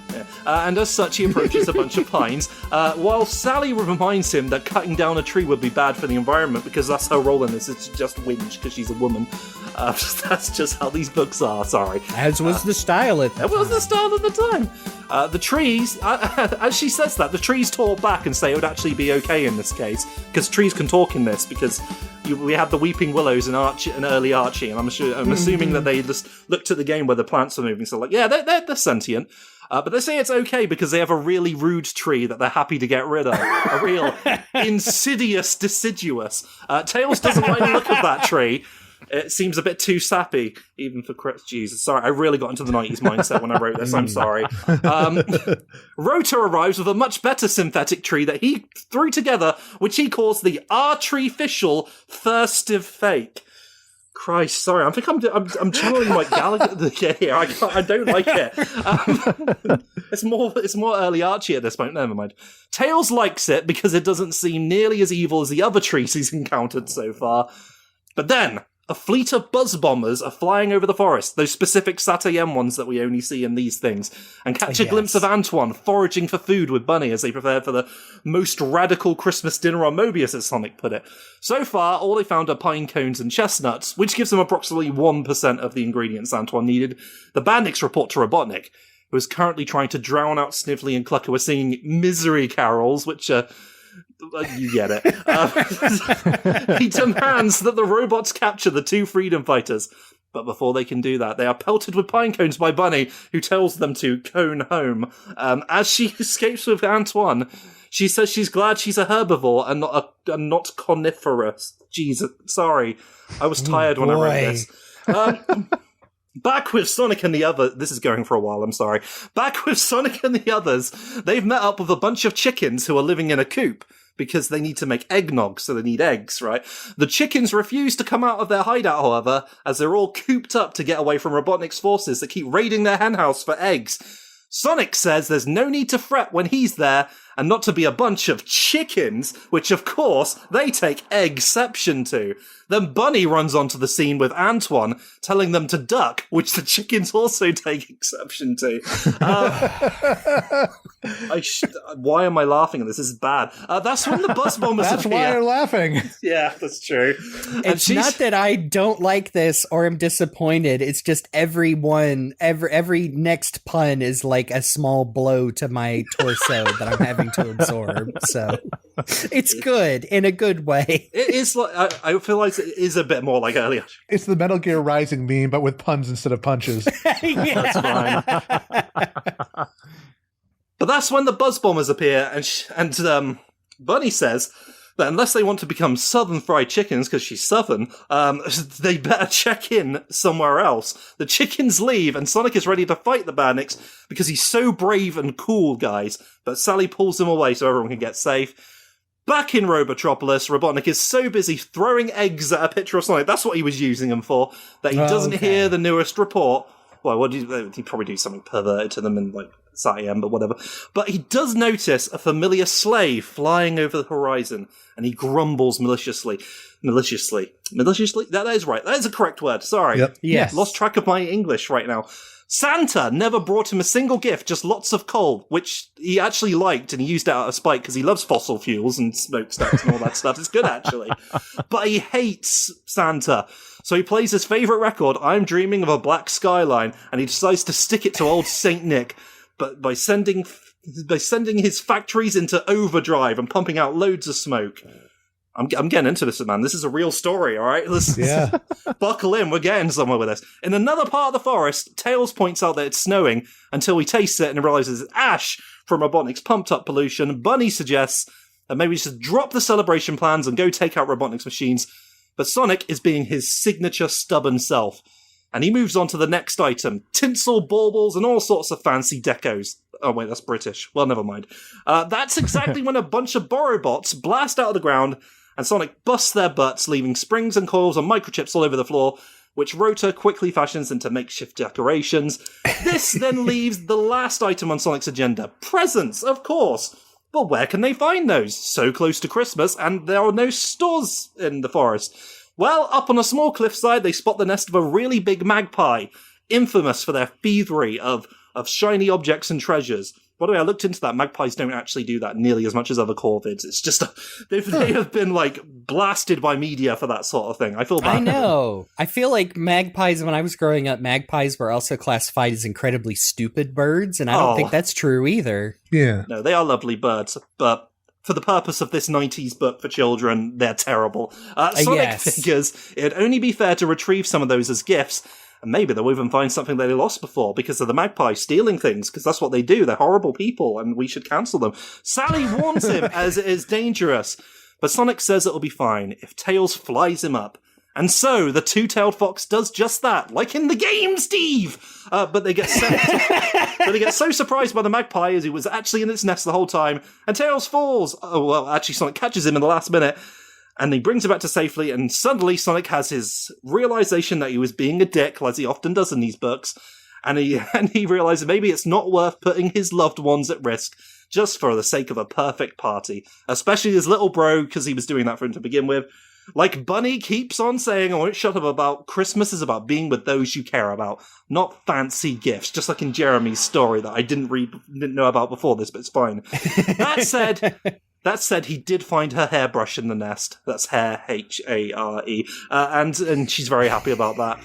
and as such he approaches a bunch of pines, while Sally reminds him that cutting down a tree would be bad for the environment because that's her role in this, it's just whinge because she's a woman. That's just how these books are, sorry. As was the style at the time. That was the style at the time. The trees, as she says that, the trees talk back and say it would actually be okay in this case, because trees can talk in this, because we had the Weeping Willows in early Archie, and I'm assuming that they just looked at the game where the plants are moving, so like, yeah, they're sentient. But they say it's okay because they have a really rude tree that they're happy to get rid of. A real insidious, deciduous. Tails doesn't like the look of that tree. It seems a bit too sappy, even for Chris. Jesus, sorry, I really got into the 90s mindset when I wrote this, I'm sorry. Rota arrives with a much better synthetic tree that he threw together, which he calls the Artificial Festive Fake. Christ, sorry. I think I'm channeling Mike Gallagher here. I don't like it. It's more early Archie at this point. Never mind. Tails likes it because it doesn't seem nearly as evil as the other trees he's encountered so far. But then a fleet of buzz bombers are flying over the forest, those specific Satayem ones that we only see in these things, and catch a glimpse of Antoine foraging for food with Bunny as they prepare for the most radical Christmas dinner on Mobius, as Sonic put it. So far, all they found are pine cones and chestnuts, which gives them approximately 1% of the ingredients Antoine needed. The bandits report to Robotnik, who is currently trying to drown out Snively and Clucker with singing misery carols, which you get it. He demands that the robots capture the two freedom fighters. But before they can do that, they are pelted with pine cones by Bunny, who tells them to cone home. As she escapes with Antoine, she says she's glad she's a herbivore and not coniferous. Jesus, sorry. I was tired when I read this. Back with Sonic and the others. This is going for a while, I'm sorry. Back with Sonic and the others, they've met up with a bunch of chickens who are living in a coop, because they need to make eggnog, so they need eggs, right? The chickens refuse to come out of their hideout, however, as they're all cooped up to get away from Robotnik's forces that keep raiding their henhouse for eggs. Sonic says there's no need to fret when he's there, and not to be a bunch of chickens, which of course they take eggception to. Then Bunny runs onto the scene with Antoine, telling them to duck, which the chickens also take exception to. Why am I laughing at this? This is bad. That's when the buzz bombers That's appear. why you're laughing. Yeah, that's true. It's not that I don't like this or am disappointed. It's just every next pun is like a small blow to my torso that I'm having to absorb. So it's good in a good way. It is like I feel like it is a bit more like earlier. It's the Metal Gear Rising meme, but with puns instead of punches. That's fine. But that's when the buzz bombers appear, and Bunny says that unless they want to become Southern Fried Chickens, because she's Southern, they better check in somewhere else. The chickens leave, and Sonic is ready to fight the bandits because he's so brave and cool, guys. But Sally pulls him away so everyone can get safe. Back in Robotropolis, Robotnik is so busy throwing eggs at a picture of Sonic, that's what he was using them for, that he doesn't hear the newest report. Well, he'd probably do something perverted to them in, like, Satayem, but whatever. But he does notice a familiar sleigh flying over the horizon, and he grumbles maliciously? That is right. That is a correct word. Sorry. Yep. Yes. Lost track of my English right now. Santa never brought him a single gift, just lots of coal, which he actually liked, and he used it out of spite because he loves fossil fuels and smokestacks and all that stuff. It's good, actually. But he hates Santa. So he plays his favourite record, I'm Dreaming of a Black Skyline, and he decides to stick it to old Saint Nick, but by sending his factories into overdrive and pumping out loads of smoke. I'm getting into this, man. This is a real story, all right? Yeah. Buckle in, we're getting somewhere with this. In another part of the forest, Tails points out that it's snowing until he tastes it and realizes it's ash from Robotnik's pumped-up pollution. Bunny suggests that maybe we should drop the celebration plans and go take out Robotnik's machines, but Sonic is being his signature stubborn self. And he moves on to the next item, tinsel, baubles, and all sorts of fancy decos. Oh, wait, that's British. Well, never mind. That's exactly when a bunch of Borobots blast out of the ground, and Sonic busts their butts, leaving springs and coils and microchips all over the floor, which Rota quickly fashions into makeshift decorations. This then leaves the last item on Sonic's agenda. Presents, of course. But where can they find those? So close to Christmas, and there are no stores in the forest. Well, up on a small cliffside, they spot the nest of a really big magpie, infamous for their thievery of shiny objects and treasures. By the way, I looked into that. Magpies don't actually do that nearly as much as other corvids. It's just, they have been, like, blasted by media for that sort of thing. I feel bad. I know. I feel like magpies, when I was growing up, magpies were also classified as incredibly stupid birds, and I don't think that's true either. Yeah. No, they are lovely birds, but for the purpose of this 90s book for children, they're terrible. Sonic figures it'd only be fair to retrieve some of those as gifts, and maybe they'll even find something they lost before because of the magpie stealing things, because that's what they do. They're horrible people, and we should cancel them. Sally warns him as it is dangerous, but Sonic says it'll be fine if Tails flies him up. And so, the two-tailed fox does just that, like in the game, Steve! But they get so surprised by the magpie as he was actually in its nest the whole time, and Tails falls. Oh, well, actually, Sonic catches him in the last minute, And he brings her back to safely, and suddenly Sonic has his realization that he was being a dick, as he often does in these books, and he realizes maybe it's not worth putting his loved ones at risk just for the sake of a perfect party, especially his little bro, because he was doing that for him to begin with. Like Bunny keeps on saying, I won't shut up about, Christmas is about being with those you care about, not fancy gifts, just like in Jeremy's story that I didn't know about before this, but it's fine. That said, he did find her hairbrush in the nest. That's hair, H-A-R-E. And she's very happy about that.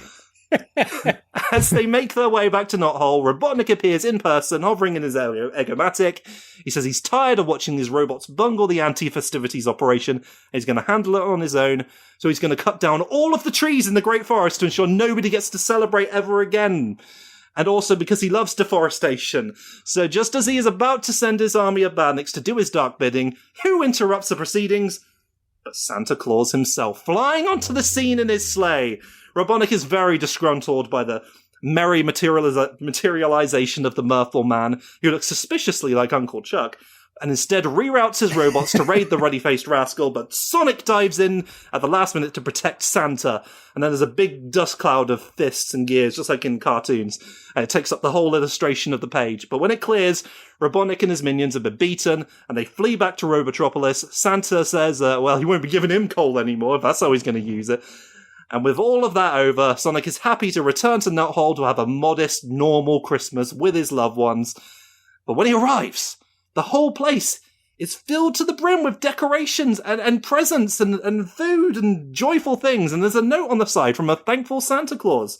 As they make their way back to Knothole, Robotnik appears in person, hovering in his Eggomatic. He says he's tired of watching these robots bungle the anti-festivities operation, and he's going to handle it on his own. So he's going to cut down all of the trees in the Great Forest to ensure nobody gets to celebrate ever again. And also because he loves deforestation. So just as he is about to send his army of bandits to do his dark bidding, who interrupts the proceedings? But Santa Claus himself, flying onto the scene in his sleigh. Robotnik is very disgruntled by the merry materialization of the mirthful man, who looks suspiciously like Uncle Chuck, and instead reroutes his robots to raid the ruddy-faced rascal, but Sonic dives in at the last minute to protect Santa, and then there's a big dust cloud of fists and gears, just like in cartoons, and it takes up the whole illustration of the page. But when it clears, Robotnik and his minions have been beaten, and they flee back to Robotropolis. Santa says, well, he won't be giving him coal anymore, if that's how he's going to use it. And with all of that over, Sonic is happy to return to Knothole to have a modest, normal Christmas with his loved ones. But when he arrives, the whole place is filled to the brim with decorations and presents and food and joyful things. And there's a note on the side from a thankful Santa Claus.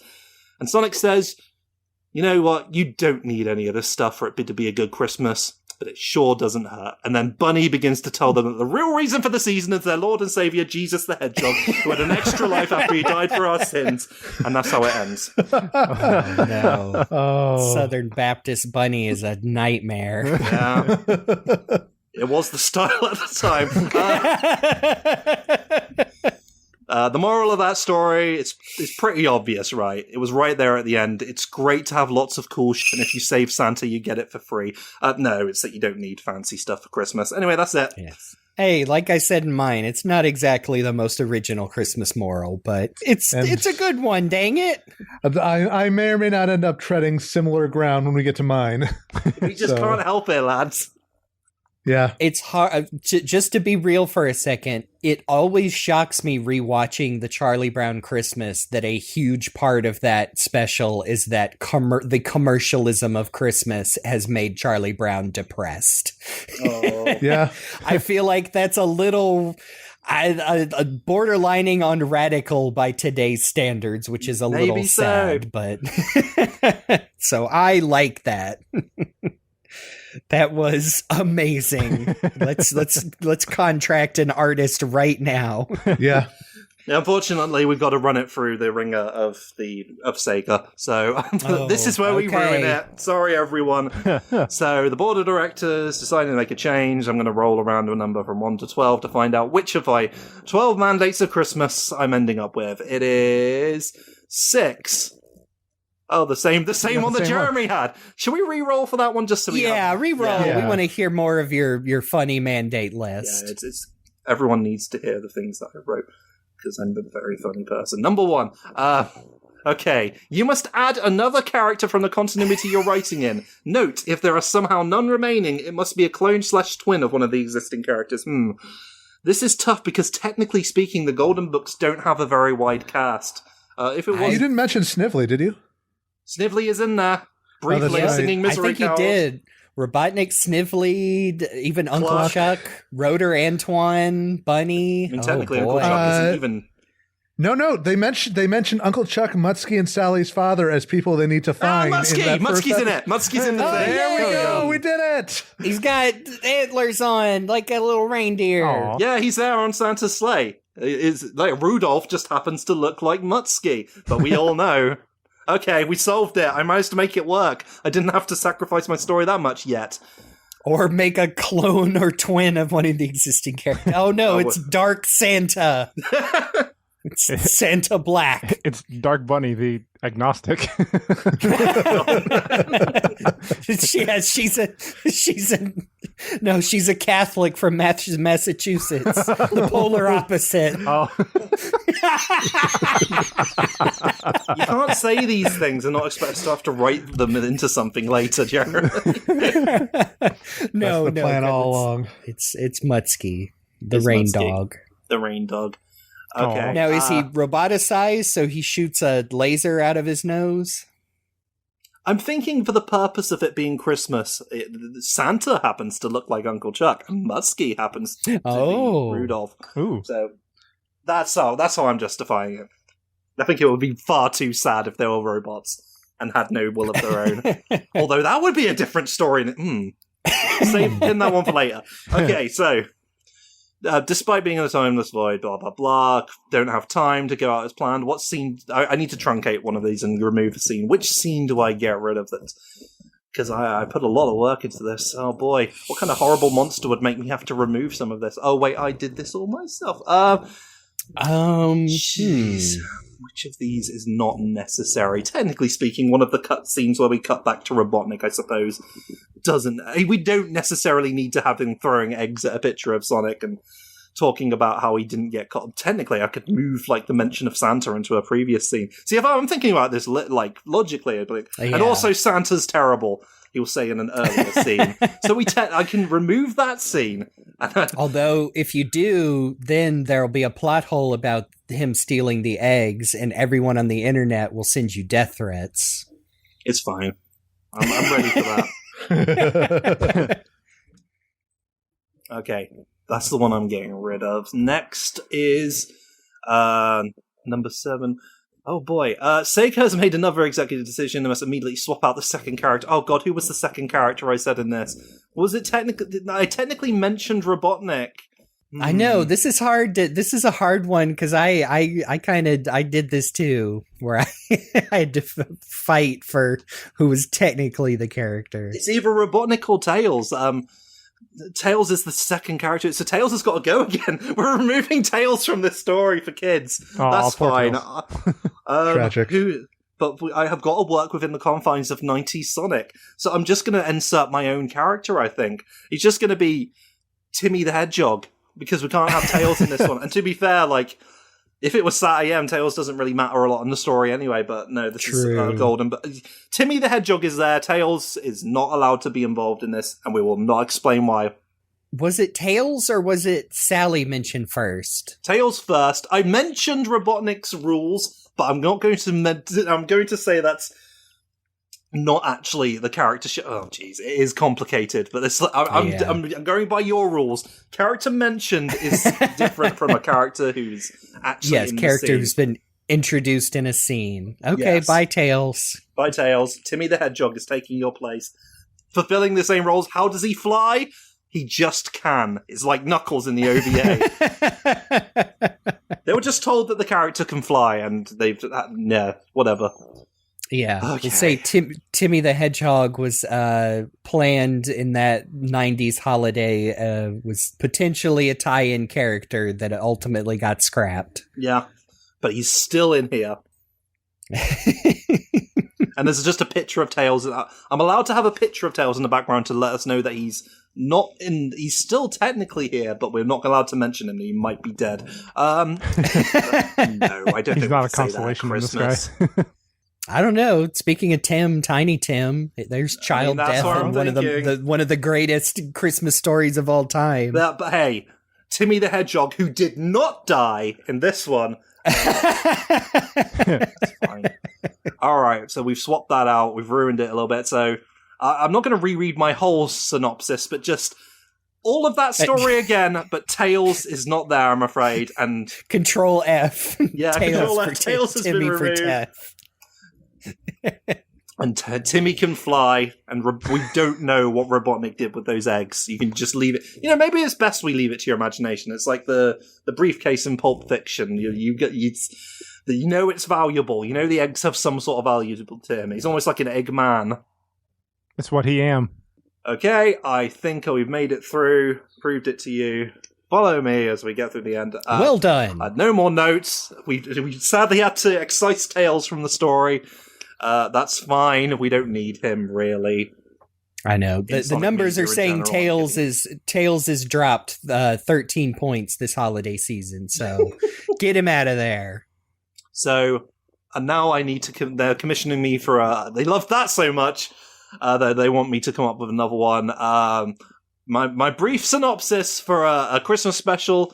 And Sonic says, you know what? You don't need any of this stuff for it to be a good Christmas, but it sure doesn't hurt. And then Bunny begins to tell them that the real reason for the season is their Lord and Savior, Jesus the Hedgehog, who had an extra life after he died for our sins. And that's how it ends. Oh, no. Southern Baptist Bunny is a nightmare. Yeah. It was the style at the time. The moral of that story, it's pretty obvious, right? It was right there at the end. It's great to have lots of cool shit, and if you save Santa, you get it for free. No, it's that you don't need fancy stuff for Christmas. Anyway, that's it. Yes. Hey, like I said in mine, it's not exactly the most original Christmas moral, but it's a good one, dang it. I may or may not end up treading similar ground when we get to mine. We just can't help it, lads. Yeah. It's hard, just to be real for a second, it always shocks me rewatching the Charlie Brown Christmas that a huge part of that special is that the commercialialism of Christmas has made Charlie Brown depressed. Oh. Yeah. I feel like that's a little borderlining on radical by today's standards, which is a little sad, but so I like that. That was amazing. Let's contract an artist right now. Yeah. Unfortunately, we've got to run it through the ringer of Sega. So this is where we ruin it. Sorry, everyone. So the board of directors decided to make a change. I'm going to roll around a number from 1 to 12 to find out which of my 12 mandates of Christmas I'm ending up with. It is 6. Oh, the same one that Jeremy had. Should we re-roll for that one just so we re-roll. Yeah. We want to hear more of your funny mandate list. Yeah, it's everyone needs to hear the things that I wrote because I'm a very funny person. Number 1. Okay. You must add another character from the continuity you're writing in. Note, if there are somehow none remaining, it must be a clone/twin of one of the existing characters. This is tough because technically speaking, the Golden Books don't have a very wide cast. If it was, You didn't mention Snively, did you? Snively is in there, briefly right. singing Misery I think Carols. you did. Robotnik, Snively, even Uncle Cluck. Chuck, Rotor Antoine, Bunny. I mean, technically, oh, Uncle boy. Chuck isn't even... No. They mentioned Uncle Chuck, Mutsky, and Sally's father as people they need to find. Mutsky! Mutsky's in it! Mutsky's in the thing! There we go! We did it! He's got antlers on, like a little reindeer. Aw. Yeah, he's there on Santa's sleigh. Is like Rudolph just happens to look like Mutsky, but we all know. Okay, we solved it. I managed to make it work. I didn't have to sacrifice my story that much yet. Or make a clone or twin of one of the existing characters. Oh no, it's Dark Santa. It's Santa Black. It's Dark Bunny, the agnostic. No, she's a Catholic from Massachusetts. The polar opposite. Oh, You can't say these things and not expect to have to write them into something later, Jared. No, That's the plan all along. It's Mutsky, the It's rain Mutsky. dog. The rain dog. Okay. Now, is he roboticized so he shoots a laser out of his nose? I'm thinking for the purpose of it being Christmas, Santa happens to look like Uncle Chuck, and Muskie happens to be Rudolph. ooh. So that's how I'm justifying it. I think it would be far too sad if they were robots and had no will of their own. Although that would be a different story. Save that one for later. Okay, so despite being in a timeless void, blah blah blah, don't have time to go out as planned. What scene? I need to truncate one of these and remove a scene. Which scene do I get rid of? That because I put a lot of work into this. Oh boy, what kind of horrible monster would make me have to remove some of this? Oh wait, I did this all myself. Jeez. Which of these is not necessary? Technically speaking, one of the cut scenes where we cut back to Robotnik, I suppose, doesn't. We don't necessarily need to have him throwing eggs at a picture of Sonic and talking about how he didn't get caught. Technically, I could move like the mention of Santa into a previous scene. See, if I'm thinking about this like logically, and also Santa's terrible. He'll say in an earlier scene, so I can remove that scene. Although, if you do, then there'll be a plot hole about him stealing the eggs, and everyone on the internet will send you death threats. It's fine. I'm ready for that. Okay, that's the one I'm getting rid of. Next is number 7. Oh boy, Sega has made another executive decision and must immediately swap out the second character. Oh god, who was the second character I said in this? Was it I technically mentioned Robotnik. I know, this is hard. This is a hard one, because I did this too, where I had to fight for who was technically the character. It's either Robotnik or Tails. Tails is the second character, so Tails has got to go again. We're removing Tails from this story for kids. That's fine. Tragic. But I have got to work within the confines of 90s Sonic, so I'm just going to insert my own character, I think. He's just going to be Timmy the Hedgehog, because we can't have Tails in this one. And to be fair, like, if it was Sat AM, Tails doesn't really matter a lot in the story anyway, but no, this is golden. But Timmy the Hedgehog is there. Tails is not allowed to be involved in this, and we will not explain why. Was it Tails or was it Sally mentioned first? Tails first. I mentioned Robotnik's rules, but I'm not going to. I'm going to say that's not actually the character. Oh, jeez, it is complicated. But this, I'm going by your rules. Character mentioned is different from a character who's actually in character the scene. who's been introduced in a scene. Okay, Yes. bye Tails. By Tails. Timmy the Hedgehog is taking your place, fulfilling the same roles. How does he fly? He just can. It's like Knuckles in the OVA. They were just told that the character can fly, and they've whatever. Yeah, Okay. we'll say Timmy the Hedgehog was planned in that 90s holiday, was potentially a tie-in character that ultimately got scrapped. Yeah, but he's still in here. And there's just a picture of Tails. I'm allowed to have a picture of Tails in the background to let us know that he's not in. He's still technically here, but we're not allowed to mention him. He might be dead. No, I don't. He's think not we a can say that at consolation in Christmas. this guy. I don't know. Speaking of Tim, Tiny Tim, there's child that's death what in I'm one of the greatest Christmas stories of all time. But hey, Timmy the Hedgehog, who did not die in this one. It's fine. All right, so we've swapped that out. We've ruined it a little bit. So I'm not going to reread my whole synopsis, but just all of that story again. But Tails is not there, I'm afraid. And Control F. yeah, Control F. Tails has been removed. And Timmy can fly, and we don't know what Robotnik did with those eggs. You can just leave it. You know, maybe it's best we leave it to your imagination. It's like the briefcase in Pulp Fiction. You know it's valuable. You know the eggs have some sort of value to him. He's almost like an egg man. That's what he am. Okay, I think we've made it through. Proved it to you. Follow me as we get through the end. Well done. No more notes. We sadly had to excise Tails from the story. That's fine. We don't need him, really. I know. The Sonic numbers media are in saying general, Tails is dropped 13 points this holiday season, so get him out of there. So, and now I need to. They're commissioning me for. They love that so much that they want me to come up with another one. My brief synopsis for a Christmas special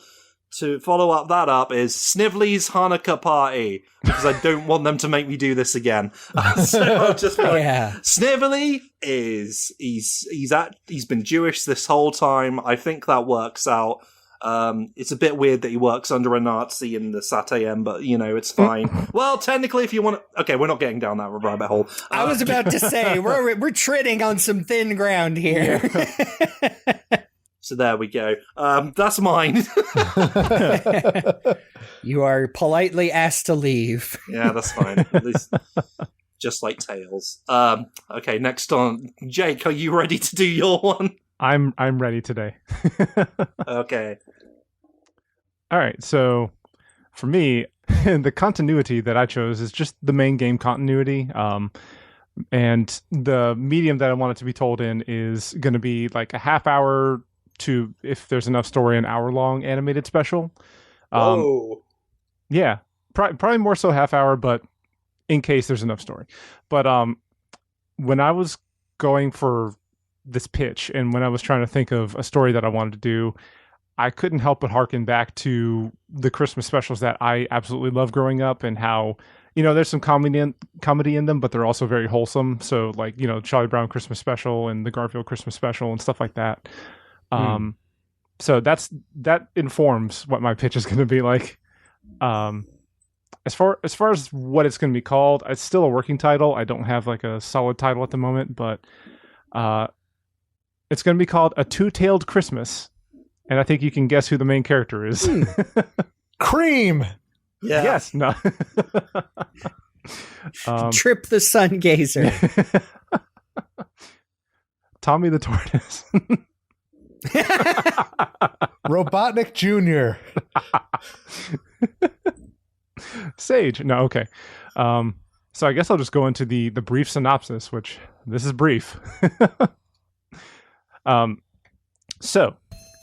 to follow up is Snively's Hanukkah Party, because I don't want them to make me do this again. So I'm just like, Snively he's been Jewish this whole time. I think that works out. It's a bit weird that he works under a Nazi in the Satayem, but it's fine. Well, technically, if you want to, okay, we're not getting down that rabbit hole. I was about to say we're treading on some thin ground here. Yeah. So there we go. That's mine. You are politely asked to leave. Yeah, that's fine. At least, just like Tails. Okay, next on Jake. Are you ready to do your one? I'm ready today. Okay. All right. So for me, the continuity that I chose is just the main game continuity. And the medium that I want it to be told in is going to be like a half hour to, if there's enough story, an hour-long animated special. Whoa. Yeah, probably more so half hour, but in case there's enough story. But when I was going for this pitch and when I was trying to think of a story that I wanted to do, I couldn't help but harken back to the Christmas specials that I absolutely love growing up, and how, there's some comedy in them, but they're also very wholesome. So like, Charlie Brown Christmas special and the Garfield Christmas special and stuff like that. So that informs what my pitch is going to be like. As far as what it's going to be called, it's still a working title. I don't have like a solid title at the moment, but it's going to be called A Two-Tailed Christmas, and I think you can guess who the main character is. Cream. Yeah. Yes. No. Trip the Sun Gazer. Tommy the Tortoise. Robotnik Jr. Sage. No, okay. So I guess I'll just go into the brief synopsis, which this is brief. So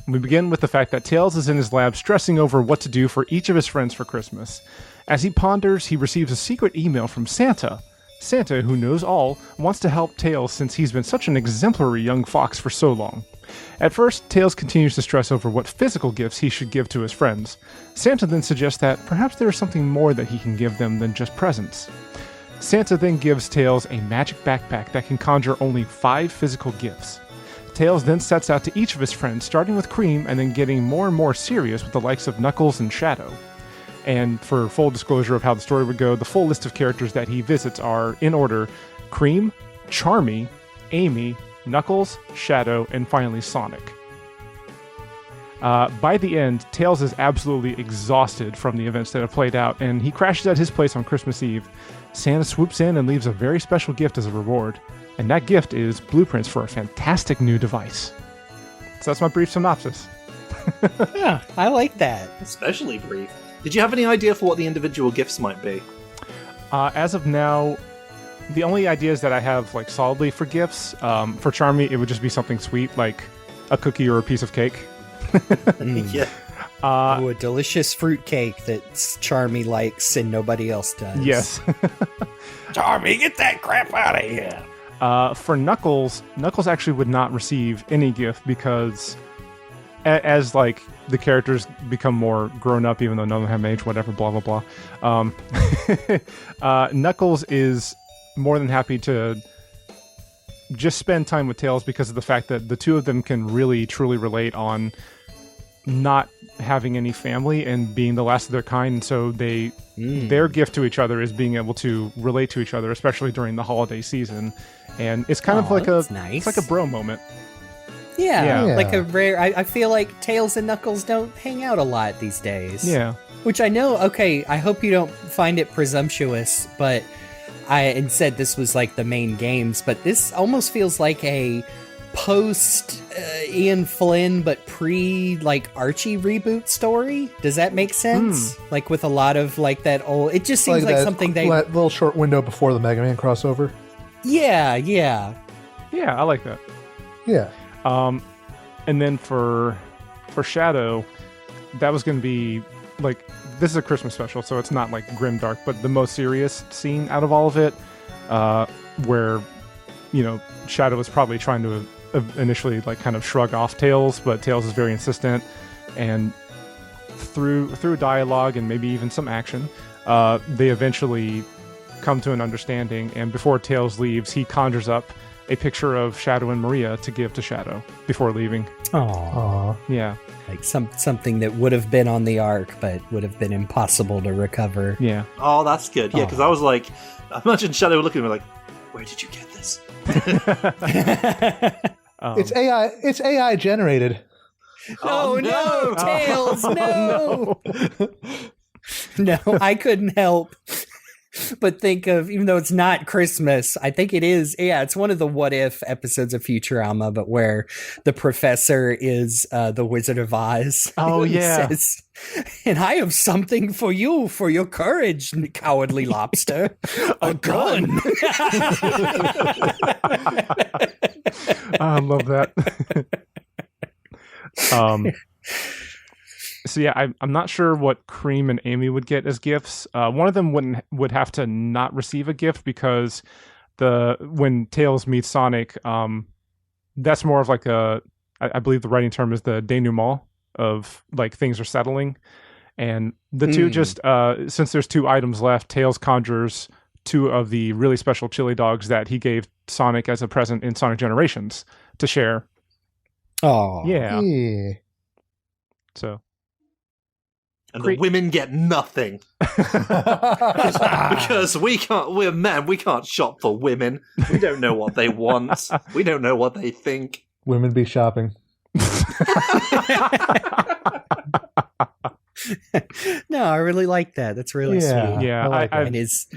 we begin with the fact that Tails is in his lab stressing over what to do for each of his friends for Christmas. As he ponders, he receives a secret email from Santa. Santa, who knows all, wants to help Tails since he's been such an exemplary young fox for so long. At first, Tails continues to stress over what physical gifts he should give to his friends. Santa then suggests that perhaps there is something more that he can give them than just presents. Santa then gives Tails a magic backpack that can conjure only 5 physical gifts. Tails then sets out to each of his friends, starting with Cream and then getting more and more serious with the likes of Knuckles and Shadow. And for full disclosure of how the story would go, the full list of characters that he visits are, in order, Cream, Charmy, Amy, Knuckles, Shadow, and finally Sonic. By the end, Tails is absolutely exhausted from the events that have played out, and he crashes at his place on Christmas Eve. Santa swoops in and leaves a very special gift as a reward, and that gift is blueprints for a fantastic new device. So that's my brief synopsis. Yeah, I like that. Especially brief. Did you have any idea for what the individual gifts might be? As of now, the only ideas that I have like solidly for gifts, for Charmy, it would just be something sweet, like a cookie or a piece of cake. Yeah. A delicious fruit cake that Charmy likes and nobody else does. Yes. Charmy, get that crap out of here. For Knuckles actually would not receive any gift because as like the characters become more grown up, even though none of them have age, whatever, blah, blah, blah. Knuckles is more than happy to just spend time with Tails because of the fact that the two of them can really, truly relate on not having any family and being the last of their kind. And so their gift to each other is being able to relate to each other, especially during the holiday season. And it's kind of like nice. It's like a bro moment. Yeah, Yeah. like a rare. I feel like Tails and Knuckles don't hang out a lot these days. Yeah. Which I know. Okay, I hope you don't find it presumptuous, but I said this was like the main games, but this almost feels like a post Ian Flynn but pre like Archie reboot story. Does that make sense? Like with a lot of like that old. It just seems like that, something they that little short window before the Mega Man crossover. Yeah. Yeah, I like that. Yeah. And then for Shadow, that was going to be like, this is a Christmas special, so it's not like grimdark, but the most serious scene out of all of it, where, you know, Shadow was probably trying to initially like kind of shrug off Tails, but Tails is very insistent, and through dialogue and maybe even some action, they eventually come to an understanding, and before Tails leaves, he conjures up a picture of Shadow and Maria to give to Shadow before leaving. Aww. Yeah. Like something that would have been on the Ark, but would have been impossible to recover. Yeah. Oh, that's good. Yeah, because I was like, imagine Shadow looking at me like, where did you get this? It's AI. It's AI generated. Oh no, Tails, no! No, I couldn't help but think of, even though it's not Christmas, I think it is, it's one of the What If episodes of Futurama, but where the professor is the Wizard of Oz. Oh, yeah. Says, and I have something for you, for your courage, cowardly lobster. A gun. I love that. So yeah, I'm not sure what Cream and Amy would get as gifts. One of them would have to not receive a gift because when Tails meets Sonic, that's more of like I believe the writing term is the denouement of like things are settling, and the two just since there's 2 items left, Tails conjures 2 of the really special chili dogs that he gave Sonic as a present in Sonic Generations to share. Oh Yeah. Yeah. So. And the women get nothing. Because we can't shop for women. We don't know what they want. We don't know what they think. Women be shopping. No, I really like that. That's really sweet. Yeah, I'm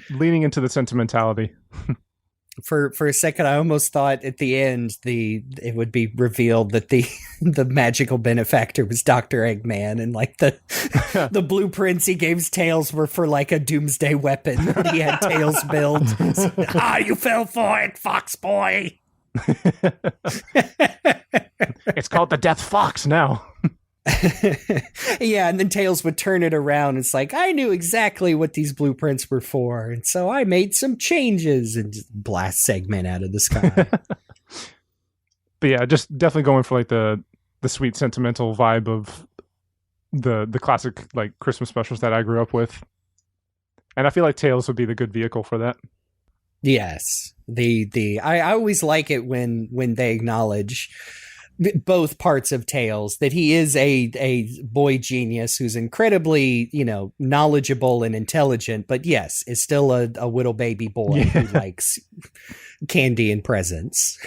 leaning into the sentimentality. For a second, I almost thought at the end it would be revealed that the magical benefactor was Dr. Eggman, and like the blueprints he gave Tails were for like a doomsday weapon that he had Tails build. You fell for it, Fox Boy. It's called the Death Fox now. Yeah, and then Tails would turn it around. It's like, I knew exactly what these blueprints were for, and so I made some changes, and just blast Segment out of the sky. But yeah, just definitely going for like the sweet sentimental vibe of the classic like Christmas specials that I grew up with, and I feel like Tails would be the good vehicle for that. Yes, I always like it when they acknowledge both parts of Tails, that he is a boy genius who's incredibly, knowledgeable and intelligent, but yes, is still a little baby boy who likes candy and presents.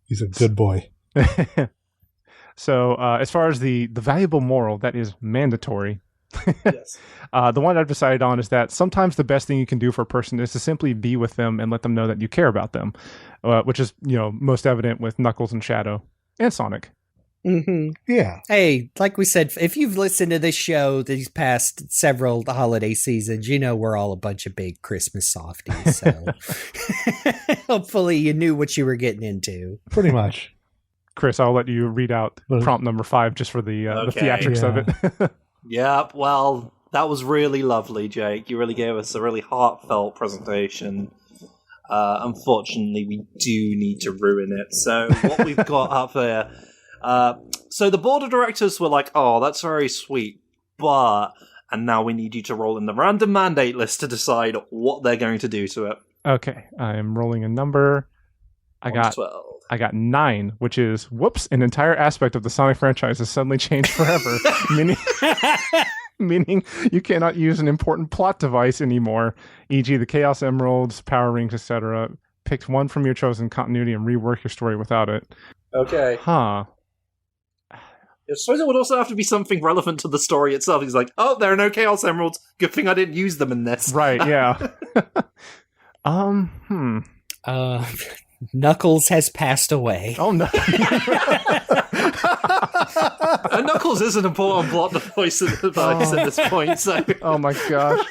He's a good boy. So as far as the valuable moral that is mandatory, yes. The one I've decided on is that sometimes the best thing you can do for a person is to simply be with them and let them know that you care about them, which is most evident with Knuckles and Shadow. And Sonic. Mm-hmm. Yeah. Hey, like we said, if you've listened to this show these past several holiday seasons, we're all a bunch of big Christmas softies. So hopefully you knew what you were getting into. Pretty much. Chris, I'll let you read out prompt number 5 just for the theatrics of it. Yeah, well, that was really lovely, Jake. You really gave us a really heartfelt presentation. Unfortunately, we do need to ruin it. So what we've got up there... so the board of directors were like, oh, that's very sweet, but... And now we need you to roll in the random mandate list to decide what they're going to do to it. Okay, I am rolling a number. I got 12. I got 9, which is, whoops, an entire aspect of the Sonic franchise has suddenly changed forever. Meaning you cannot use an important plot device anymore, e.g. the Chaos Emeralds, Power Rings, etc. Pick one from your chosen continuity and rework your story without it. Okay. Huh. I suppose it would also have to be something relevant to the story itself. He's like, oh, there are no Chaos Emeralds. Good thing I didn't use them in this. Right, yeah. Knuckles has passed away. Oh, no. Knuckles is an important plot device at this point, so... Oh, my gosh.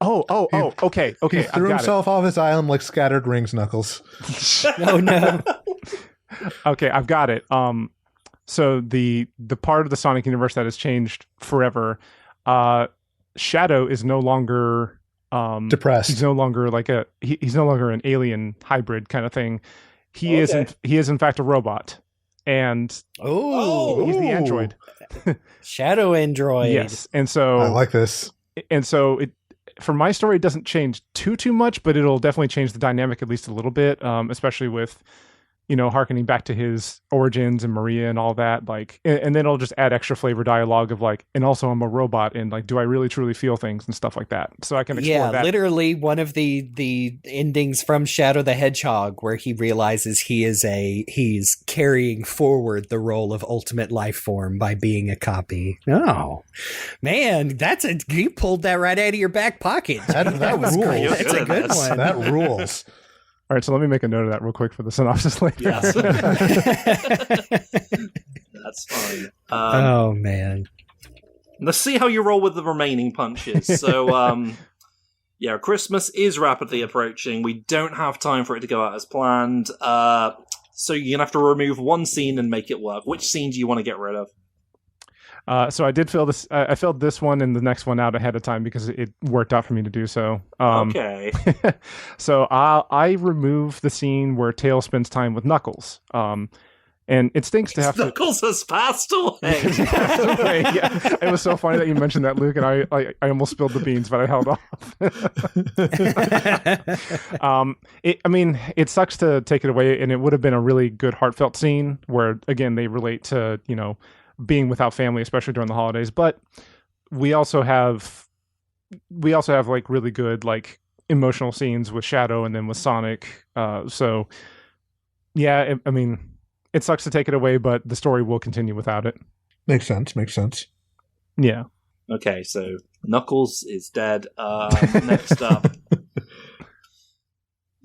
Okay. He I've threw got himself off his island like scattered rings, Knuckles. Oh no. it. Okay, I've got it. So the part of the Sonic universe that has changed forever, Shadow is no longer Depressed. He's no longer like he's no longer an alien hybrid kind of thing. He is in fact a robot, and Oh, he's the android. Shadow Android. Yes, and so I like this. And so it, for my story, it doesn't change too much, but it'll definitely change the dynamic at least a little bit, especially with, harkening back to his origins and Maria and all that. Like, and then it'll just add extra flavor dialogue of like, and also I'm a robot, and like, do I really truly feel things and stuff like that? So I can explore that. Literally one of the endings from Shadow the Hedgehog, where he realizes he's carrying forward the role of ultimate life form by being a copy. Oh man, you pulled that right out of your back pocket. That was rules. great. That's a good one. That rules. All right, so let me make a note of that real quick for the synopsis later. Yes. That's fine. Oh man. Let's see how you roll with the remaining punches. So, Christmas is rapidly approaching. We don't have time for it to go out as planned. So you're gonna have to remove one scene and make it work. Which scene do you want to get rid of? So I did fill this. I filled this one and the next one out ahead of time because it worked out for me to do so. Okay. So I remove the scene where Tails spends time with Knuckles. And it stinks to have Knuckles has passed away. Yeah. It was so funny that you mentioned that, Luke, and I almost spilled the beans, but I held off. It sucks to take it away, and it would have been a really good heartfelt scene where, again, they relate to, being without family, especially during the holidays. But we also have like really good like emotional scenes with Shadow and then with Sonic. So yeah, it sucks to take it away, but the story will continue without it. Makes sense. Yeah. Okay, so Knuckles is dead. Next up.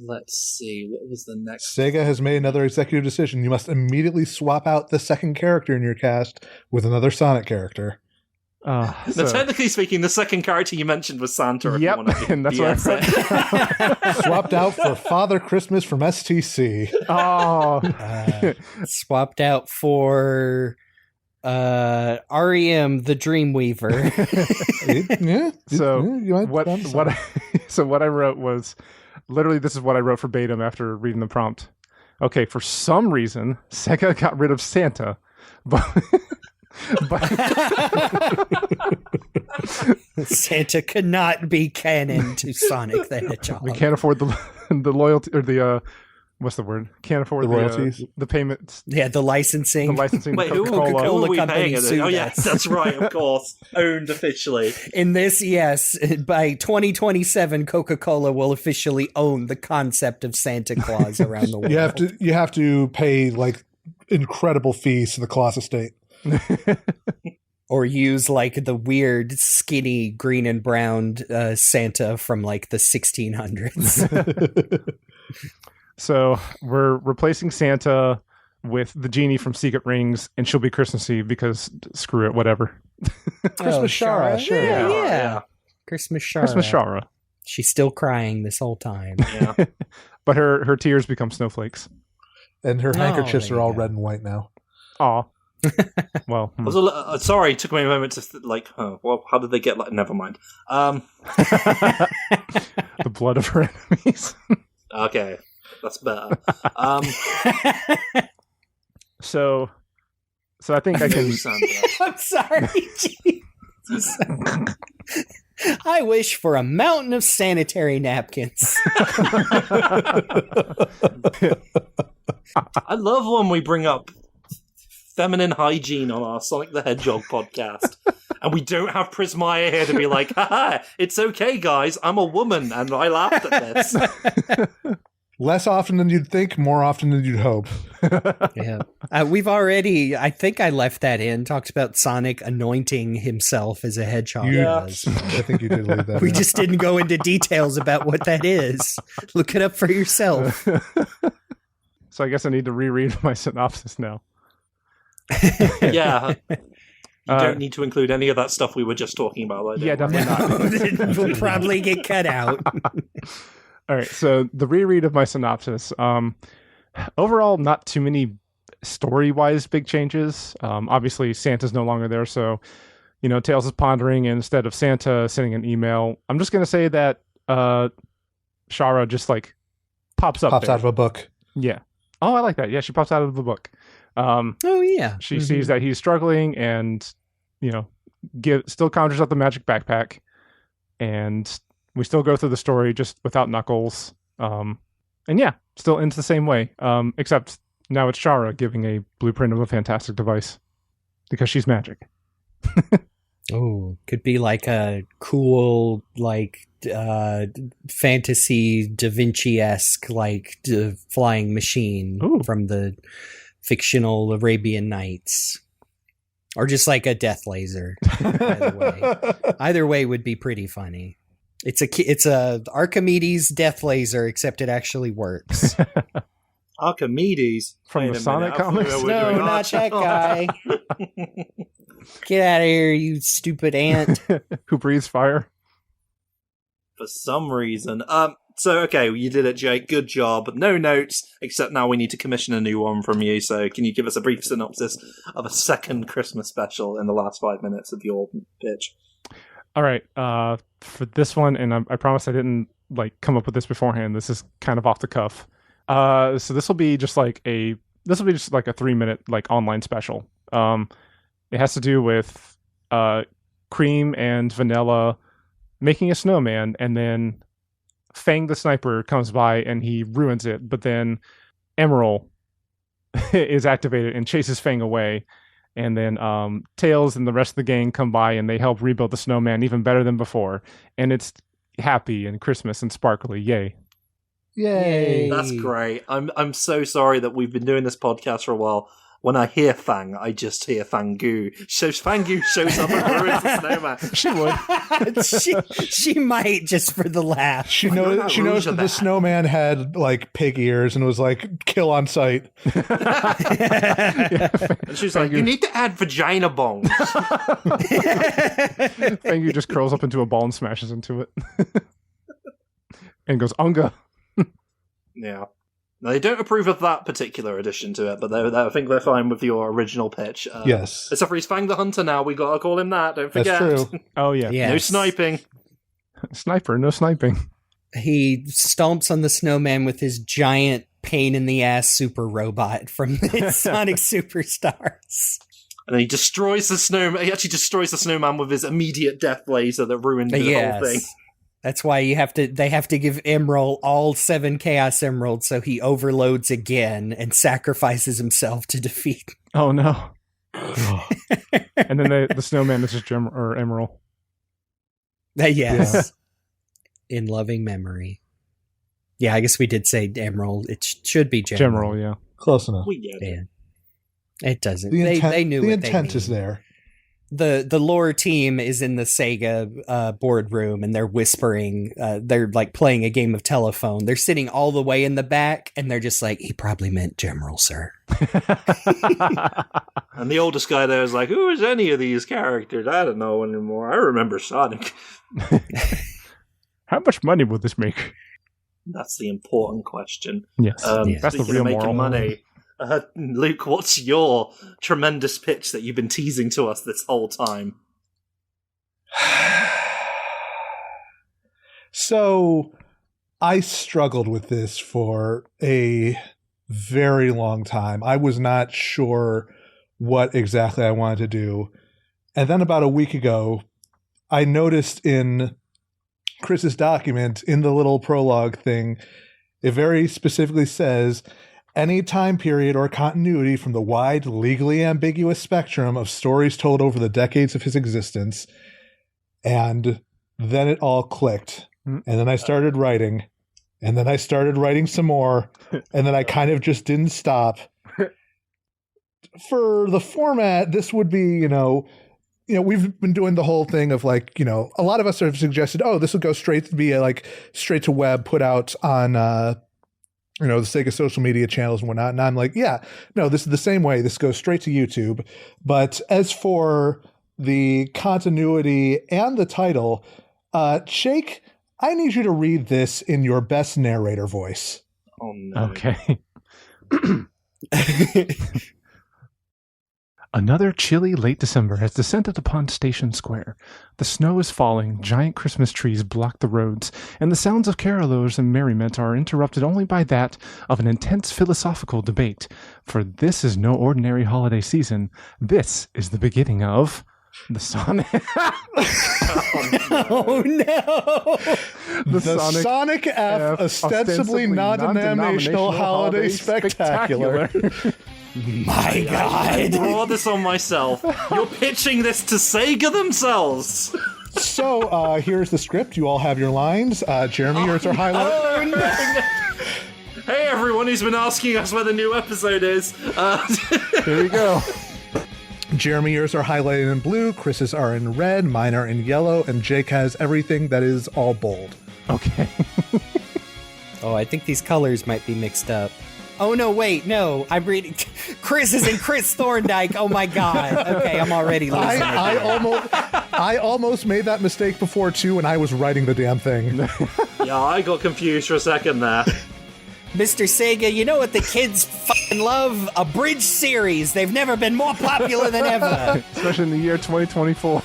Let's see, what was the next? Sega has made another executive decision. You must immediately swap out the second character in your cast with another Sonic character. Now, technically speaking, the second character you mentioned was Santa. Yep, and that's what I wrote. Swapped out for Father Christmas from STC. Swapped out for REM, the Dreamweaver. So what I wrote was, literally, this is what I wrote verbatim after reading the prompt. Okay, for some reason, Sega got rid of Santa, but Santa could not be canon to Sonic the Hedgehog. We can't afford the loyalty or the what's the word? Can't afford the royalties, the payments. Yeah, the licensing. Wait, who are we paying? Oh, yes, that's right, of course. Owned officially. In this, yes, by 2027, Coca-Cola will officially own the concept of Santa Claus around the world. You have to pay like incredible fees to the Claus estate. Or use like the weird skinny green and brown Santa from like the 1600s. So we're replacing Santa with the genie from Secret Rings, and she'll be Christmas Eve because screw it, whatever. Christmas Shara, sure. Yeah. Christmas Shara. She's still crying this whole time. Yeah. But her tears become snowflakes. And her handkerchiefs are all red and white now. Aw. Well, sorry, it took me a moment to how did they get like? Never mind. The blood of her enemies. Okay, that's better. So I think I can. I'm sorry. Jesus. I wish for a mountain of sanitary napkins. I love when we bring up feminine hygiene on our Sonic the Hedgehog podcast. And we don't have Prismaya here to be like, haha, it's okay, guys, I'm a woman, and I laughed at this. Less often than you'd think, more often than you'd hope. Yeah. We've already, I think I left that in, talked about Sonic anointing himself as a hedgehog. I think you did leave that We in. just didn't go into details about what that is. Look it up for yourself. So I guess I need to reread my synopsis now. Yeah. You don't need to include any of that stuff we were just talking about. Though, Yeah, definitely not. Will probably get cut out. All right, so the reread of my synopsis. Overall, not too many story-wise big changes. Obviously, Santa's no longer there, so Tails is pondering, and instead of Santa sending an email, I'm just gonna say that Shara just like pops Pops there. out of a book. Yeah. Oh, I like that. Yeah, she pops out of the book. Oh yeah. She sees that he's struggling, and still conjures up the magic backpack, and we still go through the story just without Knuckles. And yeah, still ends the same way. Except now it's Shara giving a blueprint of a fantastic device because she's magic. Oh, could be like a cool, like, fantasy Da Vinci-esque, like, flying machine from the fictional Arabian Nights. Or just like a death laser. Either way would be pretty funny. It's a Archimedes death laser, except it actually works. Archimedes? From the Sonic comics? No, not that guy. Get out of here, you stupid ant. Who breathes fire? For some reason. So, okay, you did it, Jake. Good job. No notes, except now we need to commission a new one from you. So can you give us a brief synopsis of a second Christmas special in the last 5 minutes of your pitch? All right. For this one, and I promise I didn't come up with this beforehand. This is kind of off the cuff. So this will be just like a 3-minute online special. It has to do with Cream and Vanilla making a snowman, and then Fang the sniper comes by and he ruins it. But then Emerald is activated and chases Fang away. And then Tails and the rest of the gang come by and they help rebuild the snowman even better than before. And it's happy and Christmas and sparkly. Yay. Yay. That's great. I'm so sorry that we've been doing this podcast for a while. When I hear Fang, I just hear Fangu. So Fangu shows up and ruins the snowman. She would. she might, just for the laugh. She knows that the snowman had pig ears and was kill on sight. And she's like, you need to add vagina bones. Fangu just curls up into a ball and smashes into it. And goes, Unga. Yeah. Now, they don't approve of that particular addition to it, but I think they're fine with your original pitch. Yes. Except for he's Fang the Hunter now, we gotta call him that, don't forget. That's true. Oh, yeah. Yes. No sniping. Sniper, no sniping. He stomps on the snowman with his giant pain-in-the-ass super robot from the Sonic Superstars. And then he destroys the snowman. He actually destroys the snowman with his immediate death laser that ruined the whole thing. That's why they have to give Emerald all 7 Chaos Emeralds so he overloads again and sacrifices himself to defeat. Oh no. And then the snowman is just Emerald. Yes. Yeah. In loving memory. Yeah, I guess we did say Emerald. It should be General. Yeah. Close enough. We get it. Yeah. It doesn't. They knew the what intent they is there. The lore team is in the Sega boardroom and they're whispering. They're playing a game of telephone. They're sitting all the way in the back and they're just like, he probably meant General, sir. And the oldest guy there is like, who is any of these characters? I don't know anymore. I remember Sonic. How much money will this make? That's the important question. Yes. That's the real making moral. Money. Luke, what's your tremendous pitch that you've been teasing to us this whole time? So, I struggled with this for a very long time. I was not sure what exactly I wanted to do. And then about a week ago, I noticed in Chris's document, in the little prologue thing, it very specifically says, any time period or continuity from the wide, legally ambiguous spectrum of stories told over the decades of his existence. And then it all clicked. And then I started writing. And then I started writing some more. And then I kind of just didn't stop. For the format, this would be, we've been doing the whole thing of a lot of us have suggested, this will go straight to web, put out on, the Sega social media channels and whatnot. And I'm like, yeah, no, this is the same way. This goes straight to YouTube. But as for the continuity and the title. Shake, I need you to read this in your best narrator voice. Oh, no. Okay. Another chilly late December has descended upon Station Square. The snow is falling, giant Christmas trees block the roads, and the sounds of carolers and merriment are interrupted only by that of an intense philosophical debate. For this is no ordinary holiday season. This is the beginning of the Sonic. Oh no! The Sonic F ostensibly non-denominational holiday spectacular. My God! Brought this on myself. You're pitching this to Sega themselves. So here's the script. You all have your lines. Jeremy, yours are highlighted. Oh no! Hey everyone who's been asking us where the new episode is. Here we go. Jeremy, yours are highlighted in blue. Chris's are in red. Mine are in yellow. And Jake has everything that is all bold. Okay. Oh, I think these colors might be mixed up. Oh no, wait, no. I'm reading. Chris is in Chris Thorndike. Oh my God. Okay, I'm already losing. I almost made that mistake before too, and I was writing the damn thing. Yeah, I got confused for a second there. Mr. Sega, you know what the kids fucking love? A bridge series. They've never been more popular than ever. Especially in the year 2024.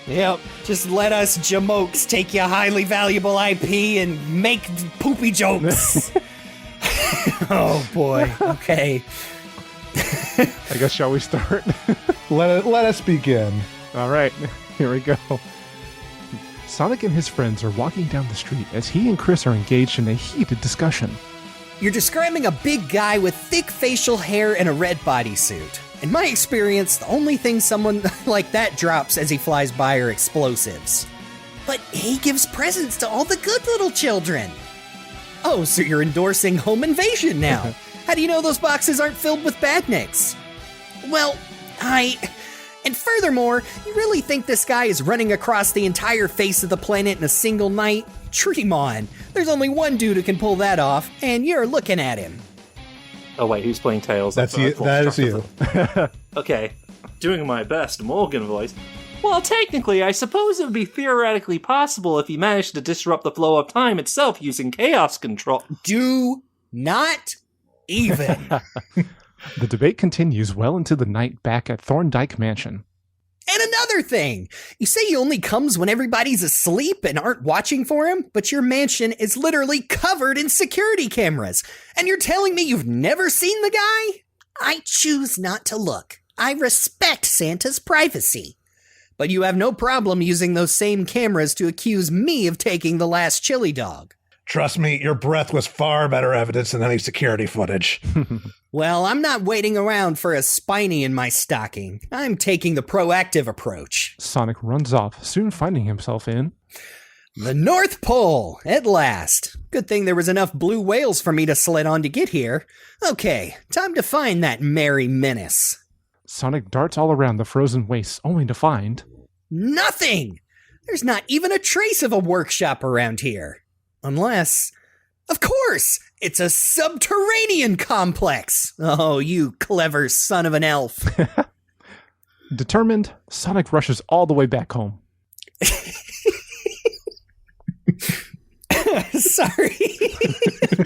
Yep. Just let us jamokes take your highly valuable IP and make poopy jokes. Oh boy. Okay. I guess shall we start? Let us begin. All right, here we go. Sonic and his friends are walking down the street as he and Chris are engaged in a heated discussion. You're describing a big guy with thick facial hair and a red bodysuit. In my experience, the only thing someone like that drops as he flies by are explosives. But he gives presents to all the good little children. Oh, so you're endorsing home invasion now. How do you know those boxes aren't filled with badniks? Well, And furthermore, you really think this guy is running across the entire face of the planet in a single night? Dream on. There's only one dude who can pull that off, and you're looking at him. Oh wait, who's playing Tails? That's you. That is you. Okay, doing my best Morgan voice. Well, technically, I suppose it would be theoretically possible if he managed to disrupt the flow of time itself using chaos control. Do not even. The debate continues well into the night back at Thorndike Mansion. And another thing, you say he only comes when everybody's asleep and aren't watching for him, but your mansion is literally covered in security cameras. And you're telling me you've never seen the guy? I choose not to look. I respect Santa's privacy. But you have no problem using those same cameras to accuse me of taking the last chili dog. Trust me, your breath was far better evidence than any security footage. Well, I'm not waiting around for a spiny in my stocking. I'm taking the proactive approach. Sonic runs off, soon finding himself in The North Pole, at last. Good thing there was enough blue whales for me to sled on to get here. Okay, time to find that merry menace. Sonic darts all around the frozen wastes, only to find Nothing! There's not even a trace of a workshop around here. Unless, of course, it's a subterranean complex. Oh, you clever son of an elf. Determined, Sonic rushes all the way back home. Sorry.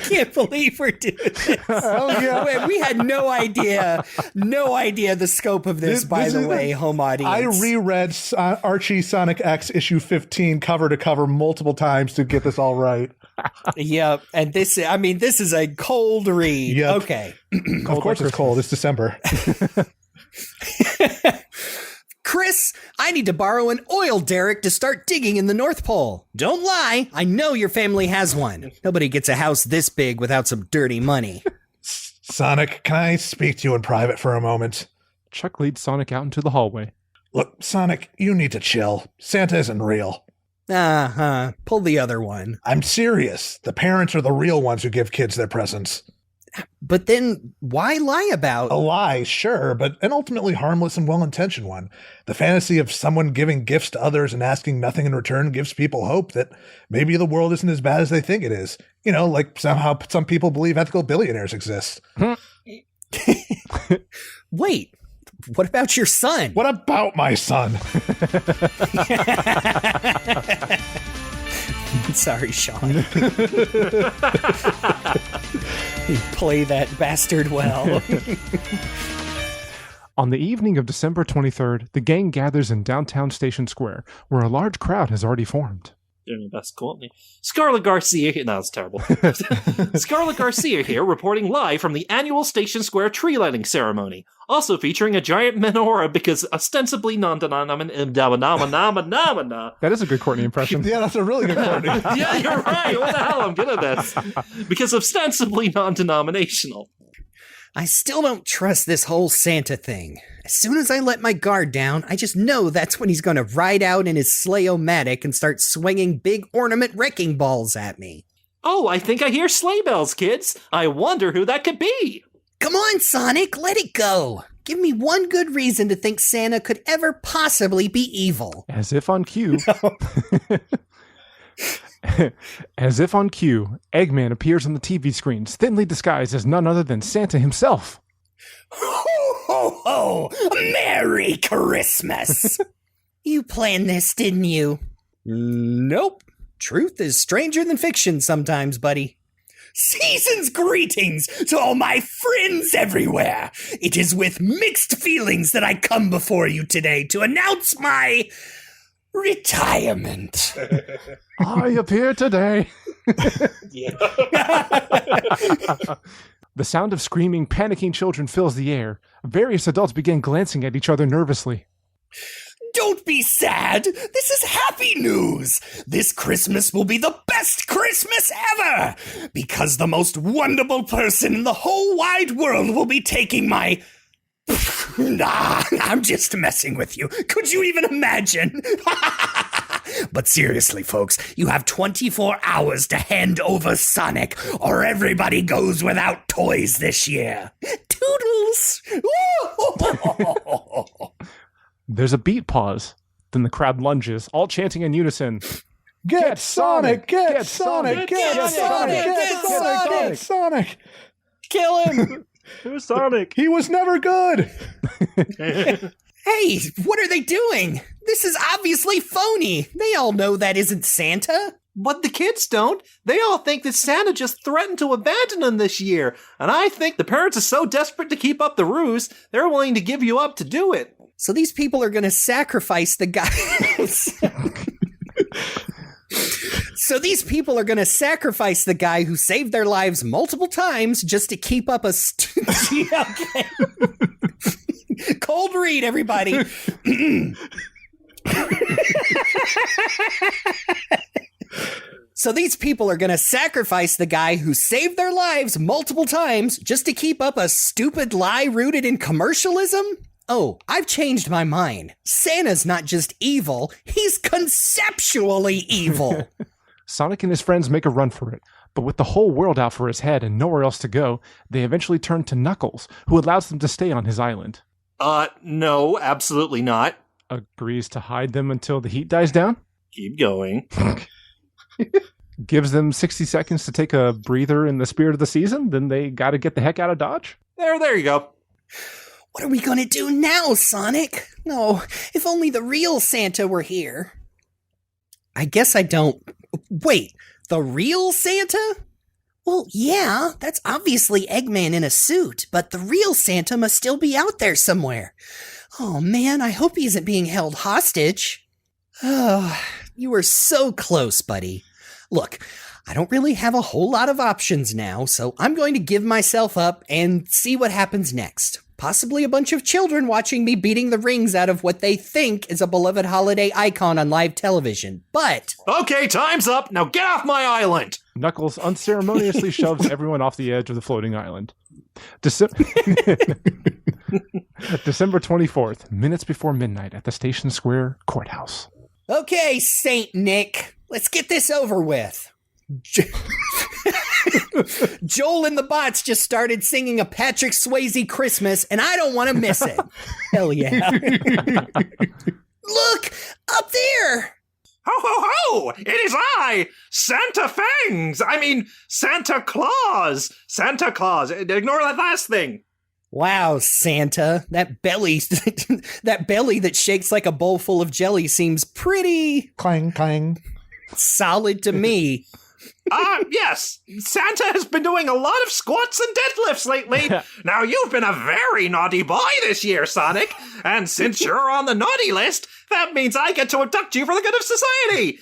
Can't believe we're doing this. Oh, yeah. Wait, we had no idea the scope of this, by the way, home audience. I reread Archie Sonic X issue 15 cover to cover multiple times to get this all right. Yep, and this is a cold read. Yep. Okay. Of course it's cold. It's December. Chris, I need to borrow an oil derrick to start digging in the North Pole. Don't lie. I know your family has one. Nobody gets a house this big without some dirty money. Sonic, can I speak to you in private for a moment? Chuck leads Sonic out into the hallway. Look, Sonic, you need to chill. Santa isn't real. Uh-huh. Pull the other one. I'm serious. The parents are the real ones who give kids their presents. But then why lie about... A lie, sure, but an ultimately harmless and well-intentioned one. The fantasy of someone giving gifts to others and asking nothing in return gives people hope that maybe the world isn't as bad as they think it is. You know, like somehow some people believe ethical billionaires exist. Wait, What about your son? What about my son? Sorry, Sean. You play that bastard well. On the evening of December 23rd, the gang gathers in downtown Station Square, where a large crowd has already formed. Doing my best, Courtney. Scarlett Garcia here. No, that's terrible. Scarlett Garcia here, reporting live from the annual Station Square tree lighting ceremony. Also featuring a giant menorah because ostensibly Nondenominational. That is a good Courtney impression. Yeah, that's a really good Courtney. Yeah, you're right. What the hell? I'm good at this. Because ostensibly non-denominational. I still don't trust this whole Santa thing. As soon as I let my guard down, I just know that's when he's going to ride out in his sleigh-o-matic and start swinging big ornament wrecking balls at me. Oh, I think I hear sleigh bells, kids. I wonder who that could be. Come on, Sonic, let it go. Give me one good reason to think Santa could ever possibly be evil. As if on cue. As if on cue, Eggman appears on the TV screens, thinly disguised as none other than Santa himself. Ho, ho, ho! Merry Christmas! You planned this, didn't you? Nope. Truth is stranger than fiction sometimes, buddy. Season's greetings to all my friends everywhere. It is with mixed feelings that I come before you today to announce my retirement. I appear today. The sound of screaming, panicking children fills the air. Various adults begin glancing at each other nervously. Don't be sad. This is happy news. This Christmas will be the best Christmas ever because the most wonderful person in the whole wide world will be taking my... Nah, I'm just messing with you. Could you even imagine? But seriously, folks, you have 24 hours to hand over Sonic, or everybody goes without toys this year. Toodles! There's a beat pause. Then the crowd lunges, all chanting in unison. Get Sonic! Get Sonic! Get Sonic! Get Sonic! Get Sonic! Kill him! Who's Sonic? He was never good! Hey, what are they doing? This is obviously phony. They all know that isn't Santa. But the kids don't. They all think that Santa just threatened to abandon them this year. And I think the parents are so desperate to keep up the ruse, they're willing to give you up to do it. So these people are going to sacrifice the guy. So these people are going to sacrifice the guy who saved their lives multiple times just to keep up a... Okay. Cold read, everybody. So these people are going to sacrifice the guy who saved their lives multiple times just to keep up a stupid lie rooted in commercialism? Oh, I've changed my mind. Santa's not just evil, he's conceptually evil. Sonic and his friends make a run for it, but with the whole world out for his head and nowhere else to go, they eventually turn to Knuckles, who allows them to stay on his island. No, absolutely not. Agrees to hide them until the heat dies down? Keep going. Gives them 60 seconds to take a breather in the spirit of the season, then they gotta get the heck out of Dodge. There you go. What are we gonna do now, Sonic? No, if only the real Santa were here. I guess I don't... Wait, the real Santa? Well, yeah, that's obviously Eggman in a suit, but the real Santa must still be out there somewhere. Oh man, I hope he isn't being held hostage. Oh, you were so close, buddy. Look, I don't really have a whole lot of options now, so I'm going to give myself up and see what happens next. Possibly a bunch of children watching me beating the rings out of what they think is a beloved holiday icon on live television, but... Okay, time's up. Now get off my island. Knuckles unceremoniously shoves everyone off the edge of the floating island. December 24th, minutes before midnight at the Station Square courthouse. Okay, Saint Nick, let's get this over with. Joel and the Bots just started singing a Patrick Swayze Christmas, and I don't want to miss it. Hell yeah. Look, up there. Ho, ho, ho! It is I, Santa Fangs! I mean, Santa Claus! Santa Claus. Ignore that last thing. Wow, Santa, that belly, that belly that shakes like a bowl full of jelly seems pretty Clang, clang. solid to me. Yes, Santa has been doing a lot of squats and deadlifts lately. Now, you've been a very naughty boy this year, Sonic, and since you're on the naughty list, that means I get to abduct you for the good of society.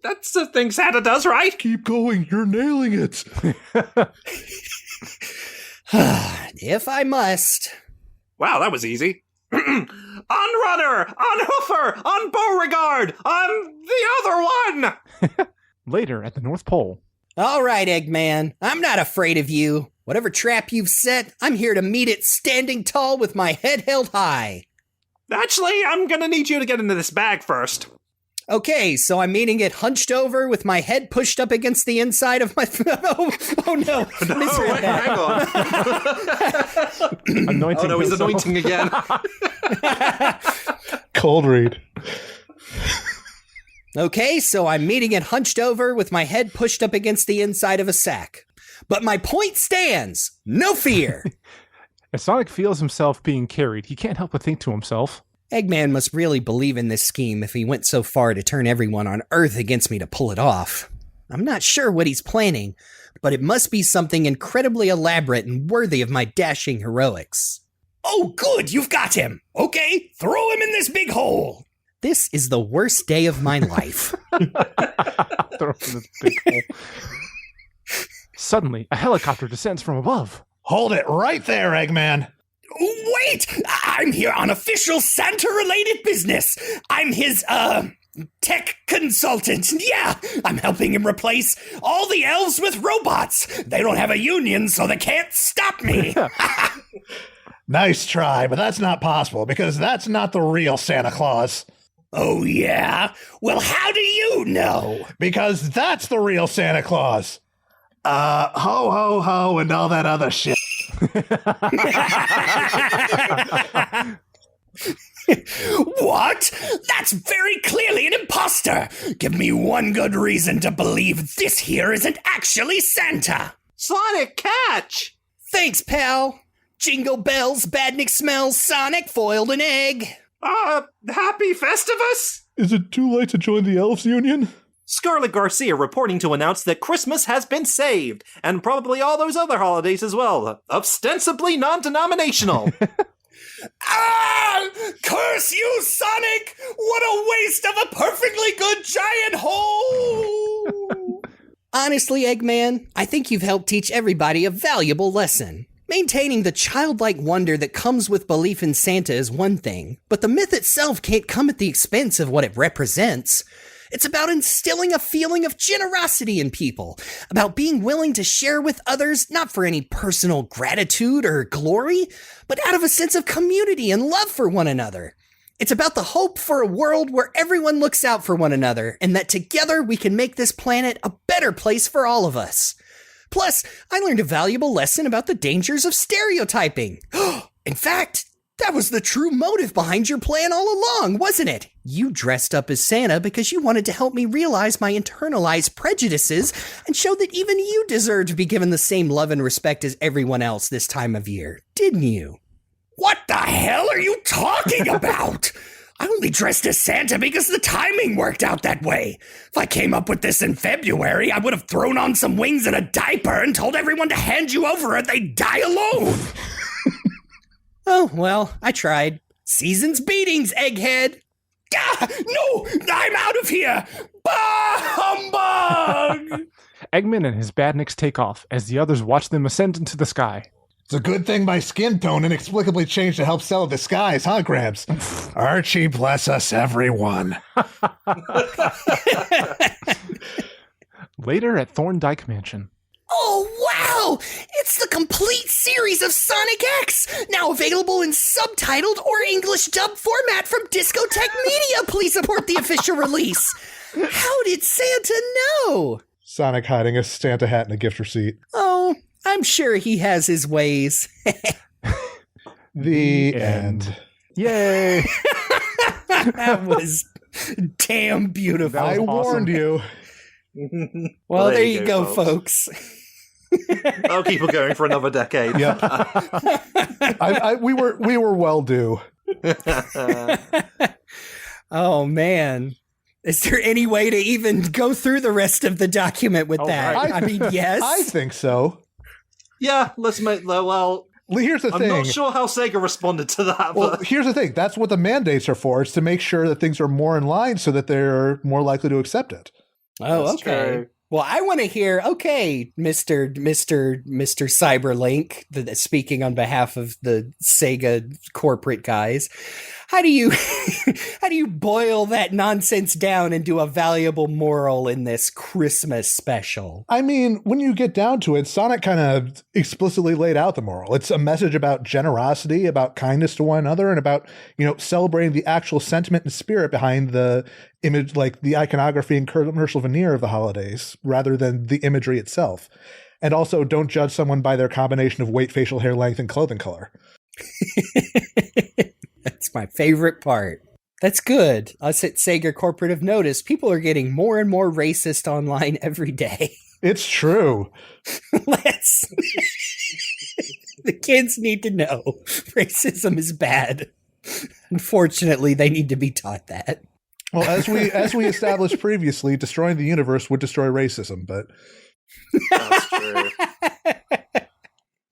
That's the thing Santa does, right? Keep going. You're nailing it. If I must. Wow, that was easy. On Runner, on Hoofer, on Beauregard, on the other one! Later at the North Pole. All right, Eggman, I'm not afraid of you. Whatever trap you've set, I'm here to meet it standing tall with my head held high. Actually, I'm gonna need you to get into this bag first. Okay, so I'm meeting it hunched over with my head pushed up against the inside of my... oh no. Misread that. Hang on. Anointing Oh no, he's himself. anointing again. Cold read. Okay, so I'm meeting it hunched over with my head pushed up against the inside of a sack. But my point stands. No fear. As Sonic feels himself being carried, he can't help but think to himself, Eggman must really believe in this scheme if he went so far to turn everyone on Earth against me to pull it off. I'm not sure what he's planning, but it must be something incredibly elaborate and worthy of my dashing heroics. Oh, good, you've got him. Okay, throw him in this big hole. This is the worst day of my life. throw him in this big hole. Suddenly, a helicopter descends from above. Hold it right there, Eggman. Wait! I'm here on official Santa-related business. I'm his, tech consultant. Yeah, I'm helping him replace all the elves with robots. They don't have a union, so they can't stop me. Nice try, but that's not possible because that's not the real Santa Claus. Oh, yeah? Well, how do you know? Because that's the real Santa Claus. Ho, ho, ho, and all that other shit. What? That's very clearly an imposter. Give me one good reason to believe this here isn't actually Santa. Sonic, catch! Thanks, pal. Jingle bells, badnik smells, Sonic foiled an egg. Happy Festivus? Is it too late to join the Elves Union? Scarlet Garcia reporting to announce that Christmas has been saved, and probably all those other holidays as well. Ostensibly non-denominational. Curse you, Sonic! What a waste of a perfectly good giant hole! Honestly, Eggman, I think you've helped teach everybody a valuable lesson. Maintaining the childlike wonder that comes with belief in Santa is one thing, but the myth itself can't come at the expense of what it represents. It's about instilling a feeling of generosity in people, about being willing to share with others, not for any personal gratitude or glory, but out of a sense of community and love for one another. It's about the hope for a world where everyone looks out for one another, and that together we can make this planet a better place for all of us. Plus, I learned a valuable lesson about the dangers of stereotyping. In fact, that was the true motive behind your plan all along, wasn't it? You dressed up as Santa because you wanted to help me realize my internalized prejudices and show that even you deserve to be given the same love and respect as everyone else this time of year, didn't you? What the hell are you talking about? I only dressed as Santa because the timing worked out that way. If I came up with this in February, I would have thrown on some wings and a diaper and told everyone to hand you over or they'd die alone. Oh, well, I tried. Season's beatings, egghead. No, I'm out of here. Bah, humbug! Eggman and his badniks take off as the others watch them ascend into the sky. It's a good thing my skin tone inexplicably changed to help sell the skies, huh, Gramps? Archie, bless us, everyone. Later at Thorndike Mansion. Oh, wow! It's the complete series of Sonic X, now available in subtitled or English dub format from Discotech Media. Please support the official release. How did Santa know? Sonic hiding a Santa hat in a gift receipt. Oh, I'm sure he has his ways. The end. Yay! That was damn beautiful. That I was awesome. warned you. Well, there you go, folks. I'll keep it going for another decade. Yep. We were well due. Oh man. Is there any way to even go through the rest of the document with that? right. I mean, yes. I think so. Yeah, let's make well. Here's the I'm thing. not sure how Sega responded to that. Well, But here's the thing. That's what the mandates are for. It's to make sure that things are more in line so that they're more likely to accept it. Oh, That's okay. true. Well, I want to hear, okay, Mr. Cyberlink, speaking on behalf of the Sega corporate guys. How do you boil that nonsense down and do a valuable moral in this Christmas special? I mean, when you get down to it, Sonic kind of explicitly laid out the moral. It's a message about generosity, about kindness to one another, and about, celebrating the actual sentiment and spirit behind the image, like the iconography and commercial veneer of the holidays, rather than the imagery itself. And also, don't judge someone by their combination of weight, facial hair length, and clothing color. That's my favorite part. That's good. Us at Sega Corporate have noticed people are getting more and more racist online every day. It's true. The kids need to know racism is bad. Unfortunately, they need to be taught that. Well, as we established previously, destroying the universe would destroy racism, but that's true.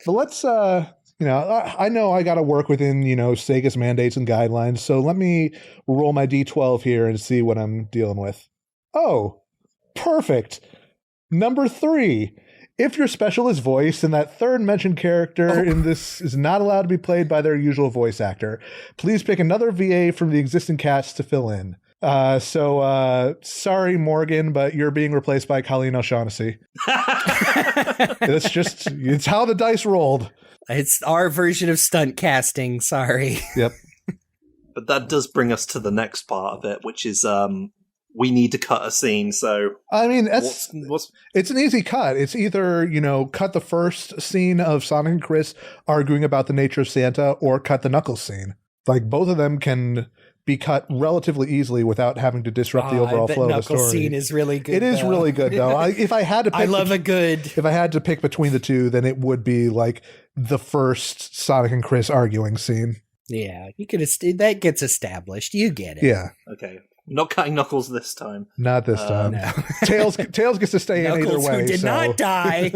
But let's I know I got to work within, Sega's mandates and guidelines, so let me roll my D12 here and see what I'm dealing with. Oh, perfect. Number 3. If your special is voiced and that third mentioned character in this is not allowed to be played by their usual voice actor, please pick another VA from the existing cast to fill in. Sorry, Morgan, but you're being replaced by Colleen O'Shaughnessy. It's how the dice rolled. It's our version of stunt casting, sorry. Yep. But that does bring us to the next part of it, which is we need to cut a scene. So I mean, what's it's an easy cut. It's either, cut the first scene of Sonic and Chris arguing about the nature of Santa, or cut the Knuckles scene. Like, both of them can be cut relatively easily without having to disrupt the overall flow of the Knuckles story. scene is really good. It is really good, though. If I had to pick, If I had to pick between the two, then it would be like the first Sonic and Chris arguing scene. Yeah, you could. That gets established. You get it. Yeah. Okay. Not cutting Knuckles this time. Not this time. No. Tails gets to stay in either way. Who did not die.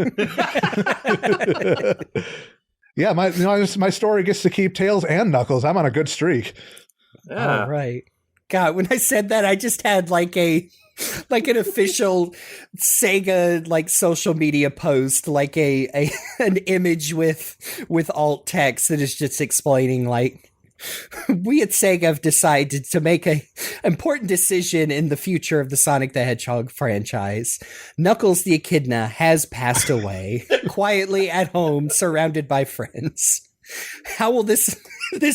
Yeah, my story gets to keep Tails and Knuckles. I'm on a good streak. Yeah. All right. God, when I said that, I just had like an official Sega social media post, like an image with alt text that is just explaining we at Sega have decided to make an important decision in the future of the Sonic the Hedgehog franchise. Knuckles the Echidna has passed away, quietly at home, surrounded by friends. How will this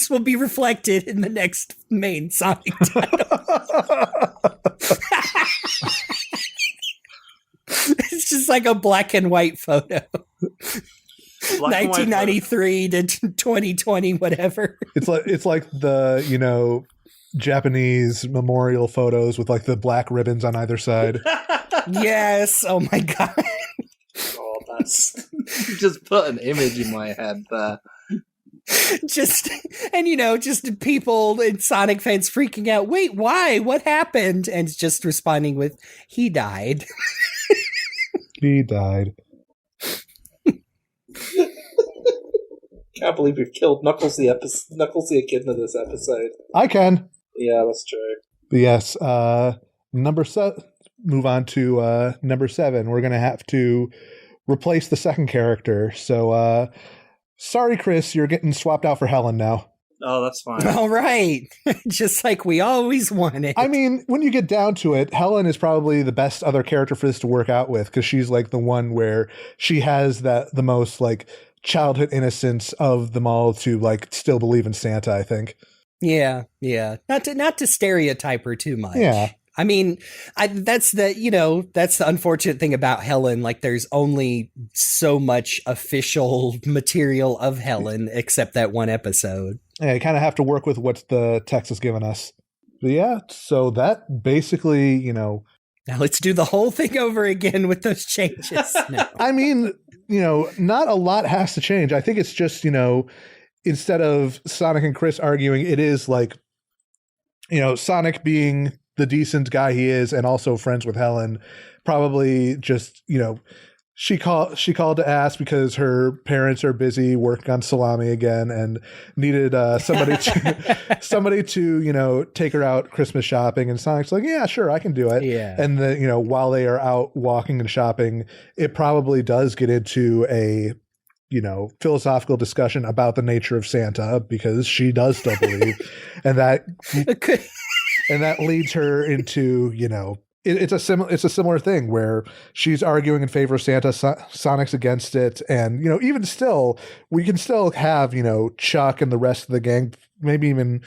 will be reflected in the next main Sonic title? It's just like a black and white photo. 1993 to 2020, whatever. It's like the Japanese memorial photos with like the black ribbons on either side. Yes. Oh my god. Oh, that's you just put an image in my head there. Just people and Sonic fans freaking out. Wait, why? What happened? And just responding with, he died. He died. Can't believe we've killed Knuckles the Echidna this episode. I can. Yeah, that's true. But yes, number 7. Move on to number 7. We're gonna have to replace the second character. So, sorry, Chris, you're getting swapped out for Helen now. Oh, that's fine. All right. Just like we always wanted. I mean, when you get down to it, Helen is probably the best other character for this to work out with, because she's like the one where she has the most like childhood innocence of them all to like still believe in Santa, I think. Yeah. Not to stereotype her too much. Yeah. I mean, that's the unfortunate thing about Helen. Like, there's only so much official material of Helen, except that one episode. Yeah, you kind of have to work with what the text has given us. But yeah, so that basically, Now let's do the whole thing over again with those changes. No. I mean, not a lot has to change. I think it's just, instead of Sonic and Chris arguing, it is like, Sonic being the decent guy he is and also friends with Helen, probably just, she called to ask because her parents are busy working on salami again and needed somebody to take her out Christmas shopping. And Sonic's like, yeah, sure, I can do it. Yeah. And then while they are out walking and shopping, it probably does get into a philosophical discussion about the nature of Santa, because she does still believe, and that leads her into it's a similar thing where she's arguing in favor of Santa, Sonic's against it, and even still, we can still have Chuck and the rest of the gang, maybe even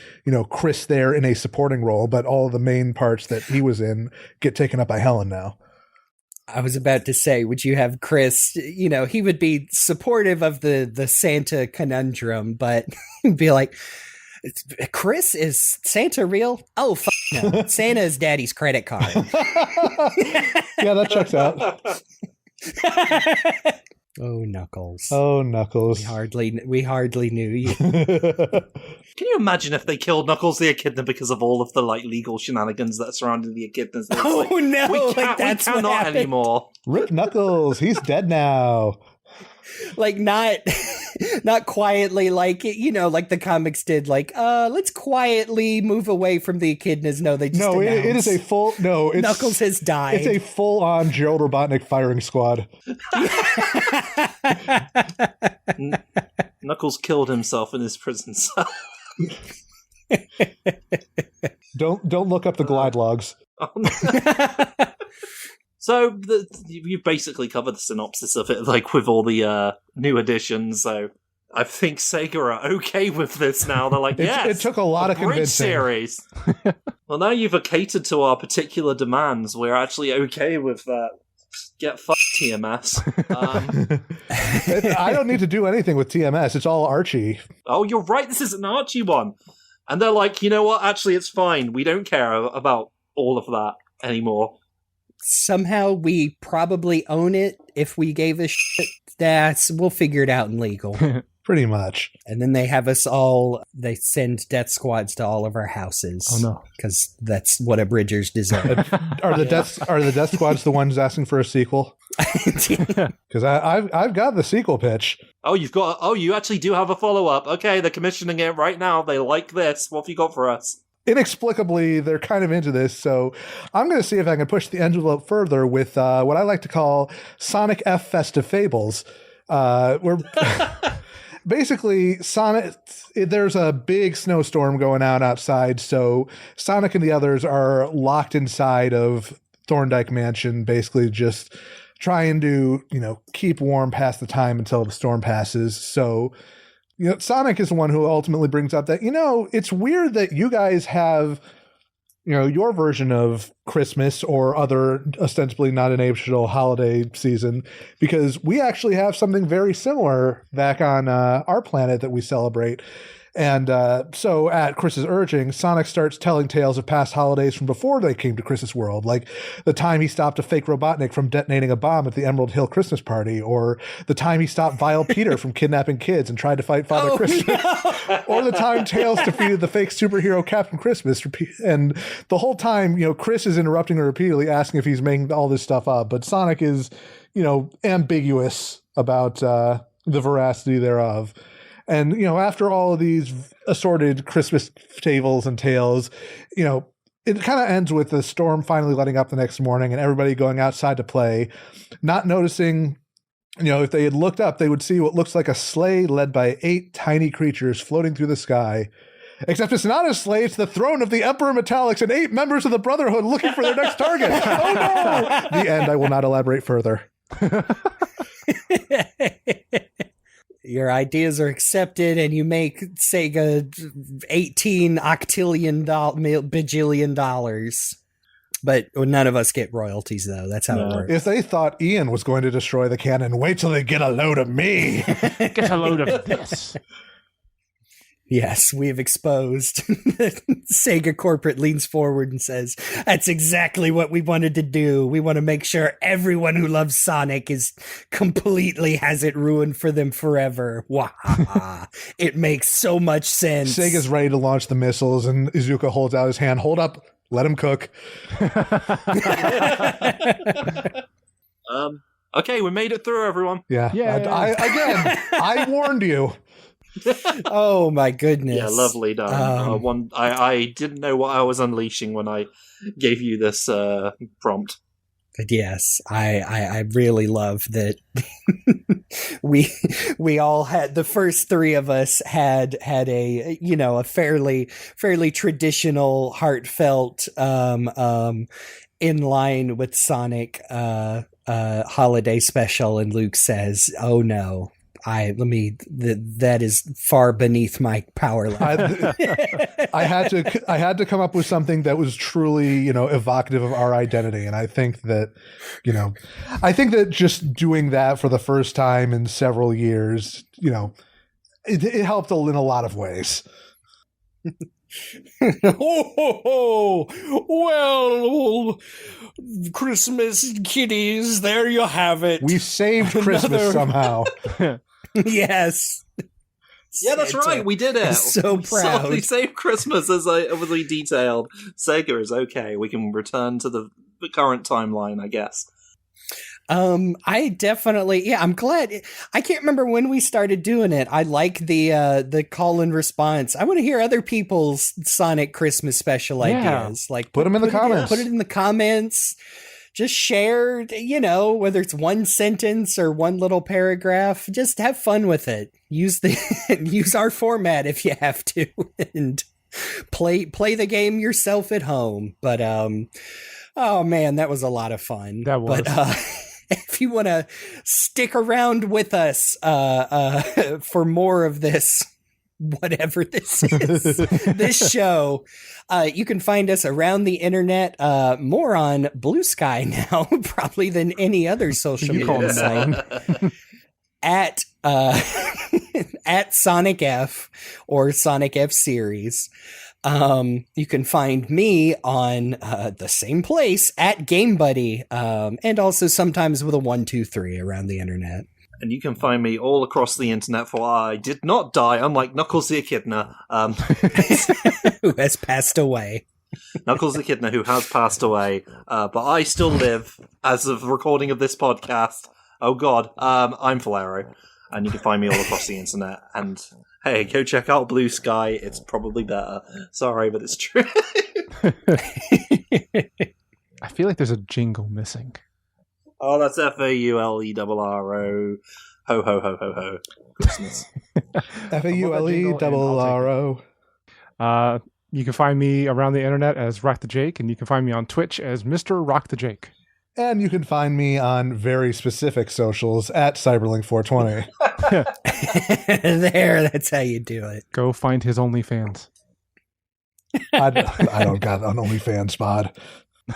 Chris there in a supporting role, but all the main parts that he was in get taken up by Helen now. I was about to say, would you have Chris, he would be supportive of the Santa conundrum, but he'd be like, Chris, is Santa real? Oh, no. Santa is Daddy's credit card. Yeah, that checks out. Oh, Knuckles. Oh, Knuckles. We hardly knew you. Can you imagine if they killed Knuckles the Echidna because of all of the legal shenanigans that surrounded the Echidnas? Oh, no, we cannot anymore. Rip Knuckles, he's dead now. Not quietly like the comics did, let's quietly move away from the Echidnas. No, they just it is a full Knuckles has died. It's a full-on Gerald Robotnik firing squad. Knuckles killed himself in his prison cell. Don't look up the glide logs. Oh, no. So you basically covered the synopsis of it, with all the new additions. So I think Sega are okay with this now. They're like, yes, it took a lot of convincing. Series. Well, now you've catered to our particular demands. We're actually okay with that. Get fucked, TMS. I don't need to do anything with TMS. It's all Archie. Oh, you're right. This is an Archie one. And they're like, you know what? Actually, it's fine. We don't care about all of that anymore. Somehow we probably own it if we gave a shit. We'll figure it out in legal. Pretty much. And then they send death squads to all of our houses. Oh no. Because that's what abridgers deserve. Are the death squads the ones asking for a sequel? Because I've got the sequel pitch. You actually do have a follow-up. Okay, they're commissioning it right now. They like this. What have you got for us? Inexplicably, they're kind of into this, so I'm going to see if I can push the envelope further with what I like to call Sonic F Festive Fables. Where basically there's a big snowstorm going on outside, so Sonic and the others are locked inside of Thorndike Mansion, basically just trying to keep warm past the time until the storm passes. So Sonic is the one who ultimately brings up that, it's weird that you guys have, your version of Christmas or other ostensibly not an national holiday season, because we actually have something very similar back on our planet that we celebrate. And so at Chris's urging, Sonic starts telling tales of past holidays from before they came to Chris's world, like the time he stopped a fake Robotnik from detonating a bomb at the Emerald Hill Christmas party, or the time he stopped Vile Peter from kidnapping kids and tried to fight Father Christmas, no! Or the time Tails defeated the fake superhero Captain Christmas. And the whole time, Chris is interrupting her repeatedly, asking if he's making all this stuff up, but Sonic is, ambiguous about the veracity thereof. And, after all of these assorted Christmas fables and tales, it kind of ends with the storm finally letting up the next morning and everybody going outside to play, not noticing, if they had looked up, they would see what looks like a sleigh led by 8 tiny creatures floating through the sky. Except it's not a sleigh, it's the throne of the Emperor Metallics and 8 members of the Brotherhood looking for their next target. Oh no! The end. I will not elaborate further. Your ideas are accepted, and you make Sega 18 octillion bajillion dollars. But none of us get royalties, though. That's how it works. If they thought Ian was going to destroy the canon, wait till they get a load of me. Get a load of this. Yes, we have exposed. Sega corporate leans forward and says, "That's exactly what we wanted to do. We want to make sure everyone who loves Sonic has it ruined for them forever." Wah! It makes so much sense. Sega's ready to launch the missiles, and Izuka holds out his hand. Hold up, let him cook. Okay, we made it through, everyone. Yeah. I warned you. Oh my goodness! Yeah, lovely done. I didn't know what I was unleashing when I gave you this prompt. But yes, I really love that. we all had, the first three of us had a a fairly traditional, heartfelt, in line with Sonic holiday special, and Luke says, "Oh no. That is far beneath my power level." I had to come up with something that was truly, evocative of our identity. And I think that just doing that for the first time in several years, it helped in a lot of ways. Well, Christmas kitties, there you have it. We saved Christmas somehow. Yes. Yeah, that's right. We did it. So proud. We saved Christmas, as we detailed. Sega is okay. We can return to the current timeline, I guess. I definitely, I'm glad. I can't remember when we started doing it. I like the call and response. I want to hear other people's Sonic Christmas special ideas. Like put them in the comments. Put it in the comments. Just share, whether it's one sentence or one little paragraph. Just have fun with it. Use our format if you have to, and play the game yourself at home. But oh man, that was a lot of fun. That was. But if you want to stick around with us for more of this, whatever this is, this show, you can find us around the internet, more on Blue Sky now, probably than any other social media site, at Sonic F or Sonic F Series. You can find me on the same place at GameBuddy, and also sometimes with a 1, 2, 3 around the internet. And you can find me all across the internet, for I did not die, unlike Knuckles the Echidna. Who has passed away. Knuckles the Echidna, who has passed away. But I still live, as of recording of this podcast. Oh god, I'm Flair, and you can find me all across the internet. And hey, go check out Blue Sky, it's probably better. Sorry, but it's true. I feel like there's a jingle missing. Oh, that's FAULERRO. Ho, ho, ho, ho, ho. Christmas. FAULERRO. You can find me around the internet as Rock the Jake, and you can find me on Twitch as Mr. Rock the Jake. And you can find me on very specific socials at Cyberlink420. There, that's how you do it. Go find his OnlyFans. I don't got an OnlyFans spot. A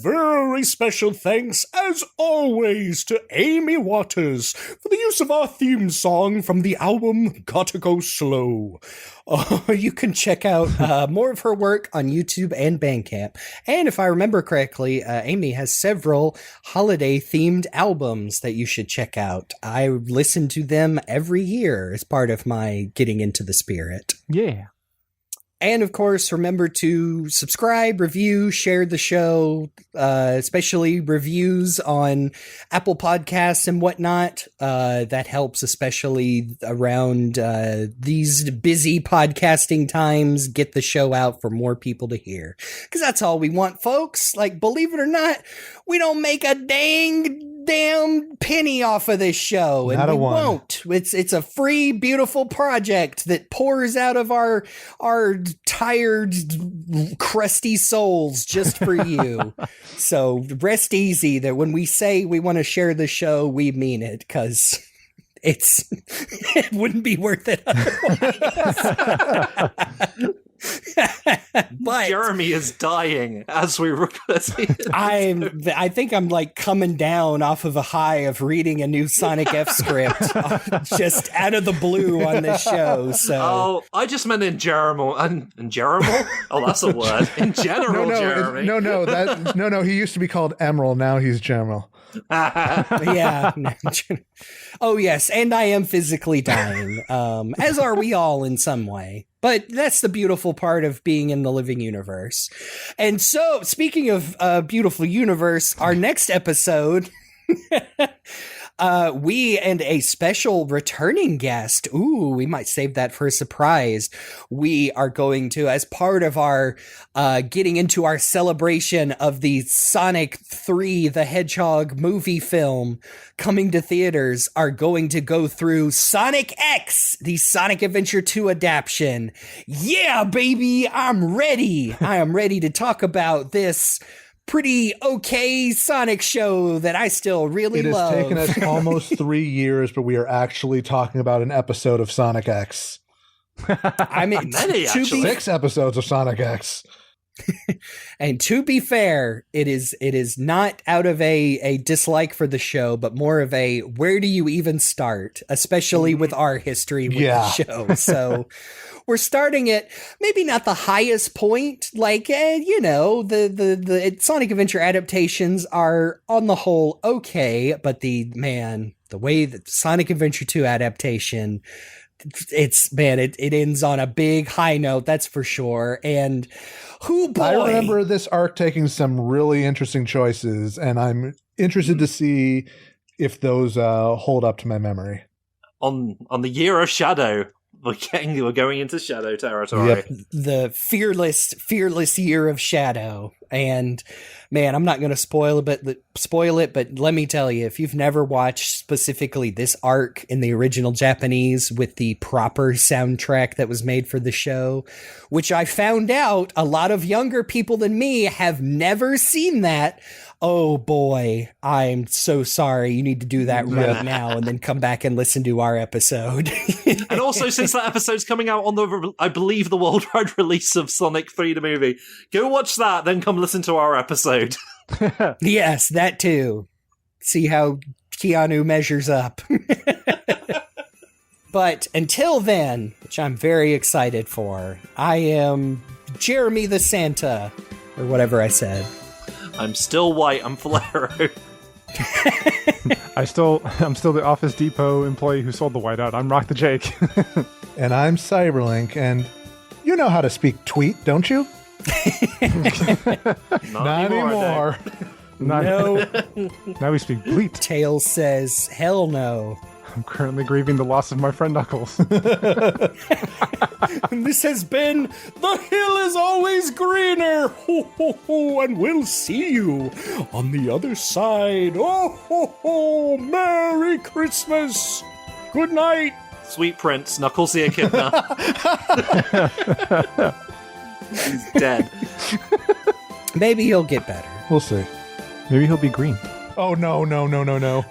very special thanks, as always, to Amy Waters for the use of our theme song from the album Gotta Go Slow. You can check out more of her work on YouTube and Bandcamp. And if I remember correctly, Amy has several holiday-themed albums that you should check out. I listen to them every year as part of my getting into the spirit. Yeah. And of course, remember to subscribe, review, share the show, especially reviews on Apple Podcasts and whatnot. That helps, especially around these busy podcasting times, get the show out for more people to hear. Because that's all we want, folks. Like, believe it or not, we don't make a damn penny off of this show, and we won't. It's a free, beautiful project that pours out of our tired, crusty souls just for you. So rest easy that when we say we want to share the show, we mean it, because it wouldn't be worth it otherwise. But Jeremy is dying as we record. I think I'm like coming down off of a high of reading a new Sonic F script just out of the blue on this show. So Oh, I just meant in Jeremy. In Jeremy? Oh, that's a word. In general, Jeremy. No. He used to be called Emerald. Now he's General. yeah. Oh yes, and I am physically dying, as are we all in some way. But that's the beautiful part of being in the living universe. And so, speaking of beautiful universe, our next episode, we and a special returning guest. Ooh, we might save that for a surprise. We are going to, as part of our getting into our celebration of the Sonic 3, the Hedgehog movie film coming to theaters, are going to go through Sonic X, the Sonic Adventure 2 adaptation. Yeah, baby, I'm ready. I am ready to talk about this pretty okay Sonic show that I still really love. It has taken us almost 3 years, but we are actually talking about an episode of Sonic X. I mean, Many, actually. 6 episodes of Sonic X. And to be fair, it is not out of a dislike for the show, but more of a where do you even start, especially with our history with the show. So we're starting at maybe not the highest point, like the Sonic Adventure adaptations are on the whole okay, but the way that Sonic Adventure 2 adaptation, it ends on a big high note, that's for sure. And I remember this arc taking some really interesting choices, and I'm interested to see if those hold up to my memory. On the Year of Shadow, we're going into Shadow territory. Yep. The fearless Year of Shadow. And man, I'm not going to spoil it, but let me tell you, if you've never watched specifically this arc in the original Japanese with the proper soundtrack that was made for the show, which I found out a lot of younger people than me have never seen that. Oh boy, I'm so sorry. You need to do that right now and then come back and listen to our episode. And also, since that episode's coming out on I believe, the worldwide release of Sonic 3 the movie, go watch that, then come listen to our episode. Yes, that too. See how Keanu measures up. But until then, which I'm very excited for, I am Jeremy the Santa, or whatever I said. I'm still white. I'm Flair. I'm still the Office Depot employee who sold the whiteout. I'm Rock the Jake. And I'm Cyberlink, and you know how to speak tweet, don't you? Not anymore. No. Now we speak bleat. Tails says, hell no. I'm currently grieving the loss of my friend Knuckles. This has been The Hill is Always Greener. Ho, ho, ho, and we'll see you on the other side. Oh, ho, ho, Merry Christmas. Good night. Sweet Prince, Knuckles the Echidna. He's dead. Maybe he'll get better. We'll see. Maybe he'll be green. Oh, no. Oh no!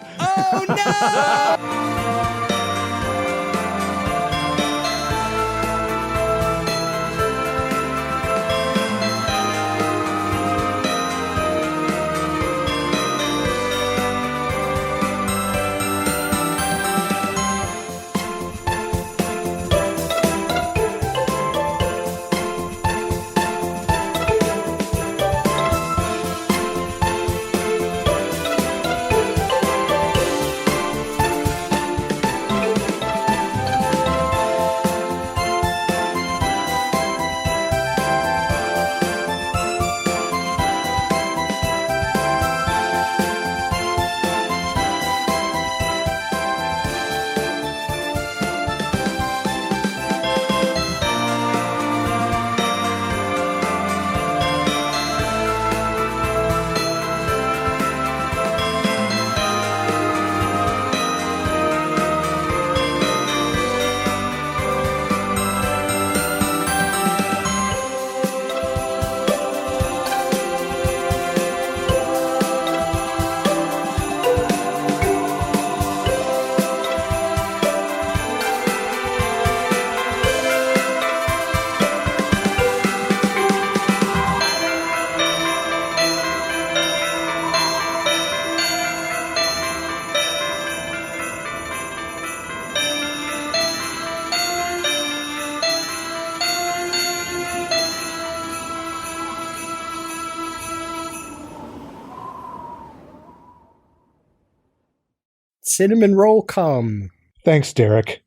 cinnamon roll come. Thanks, Derek.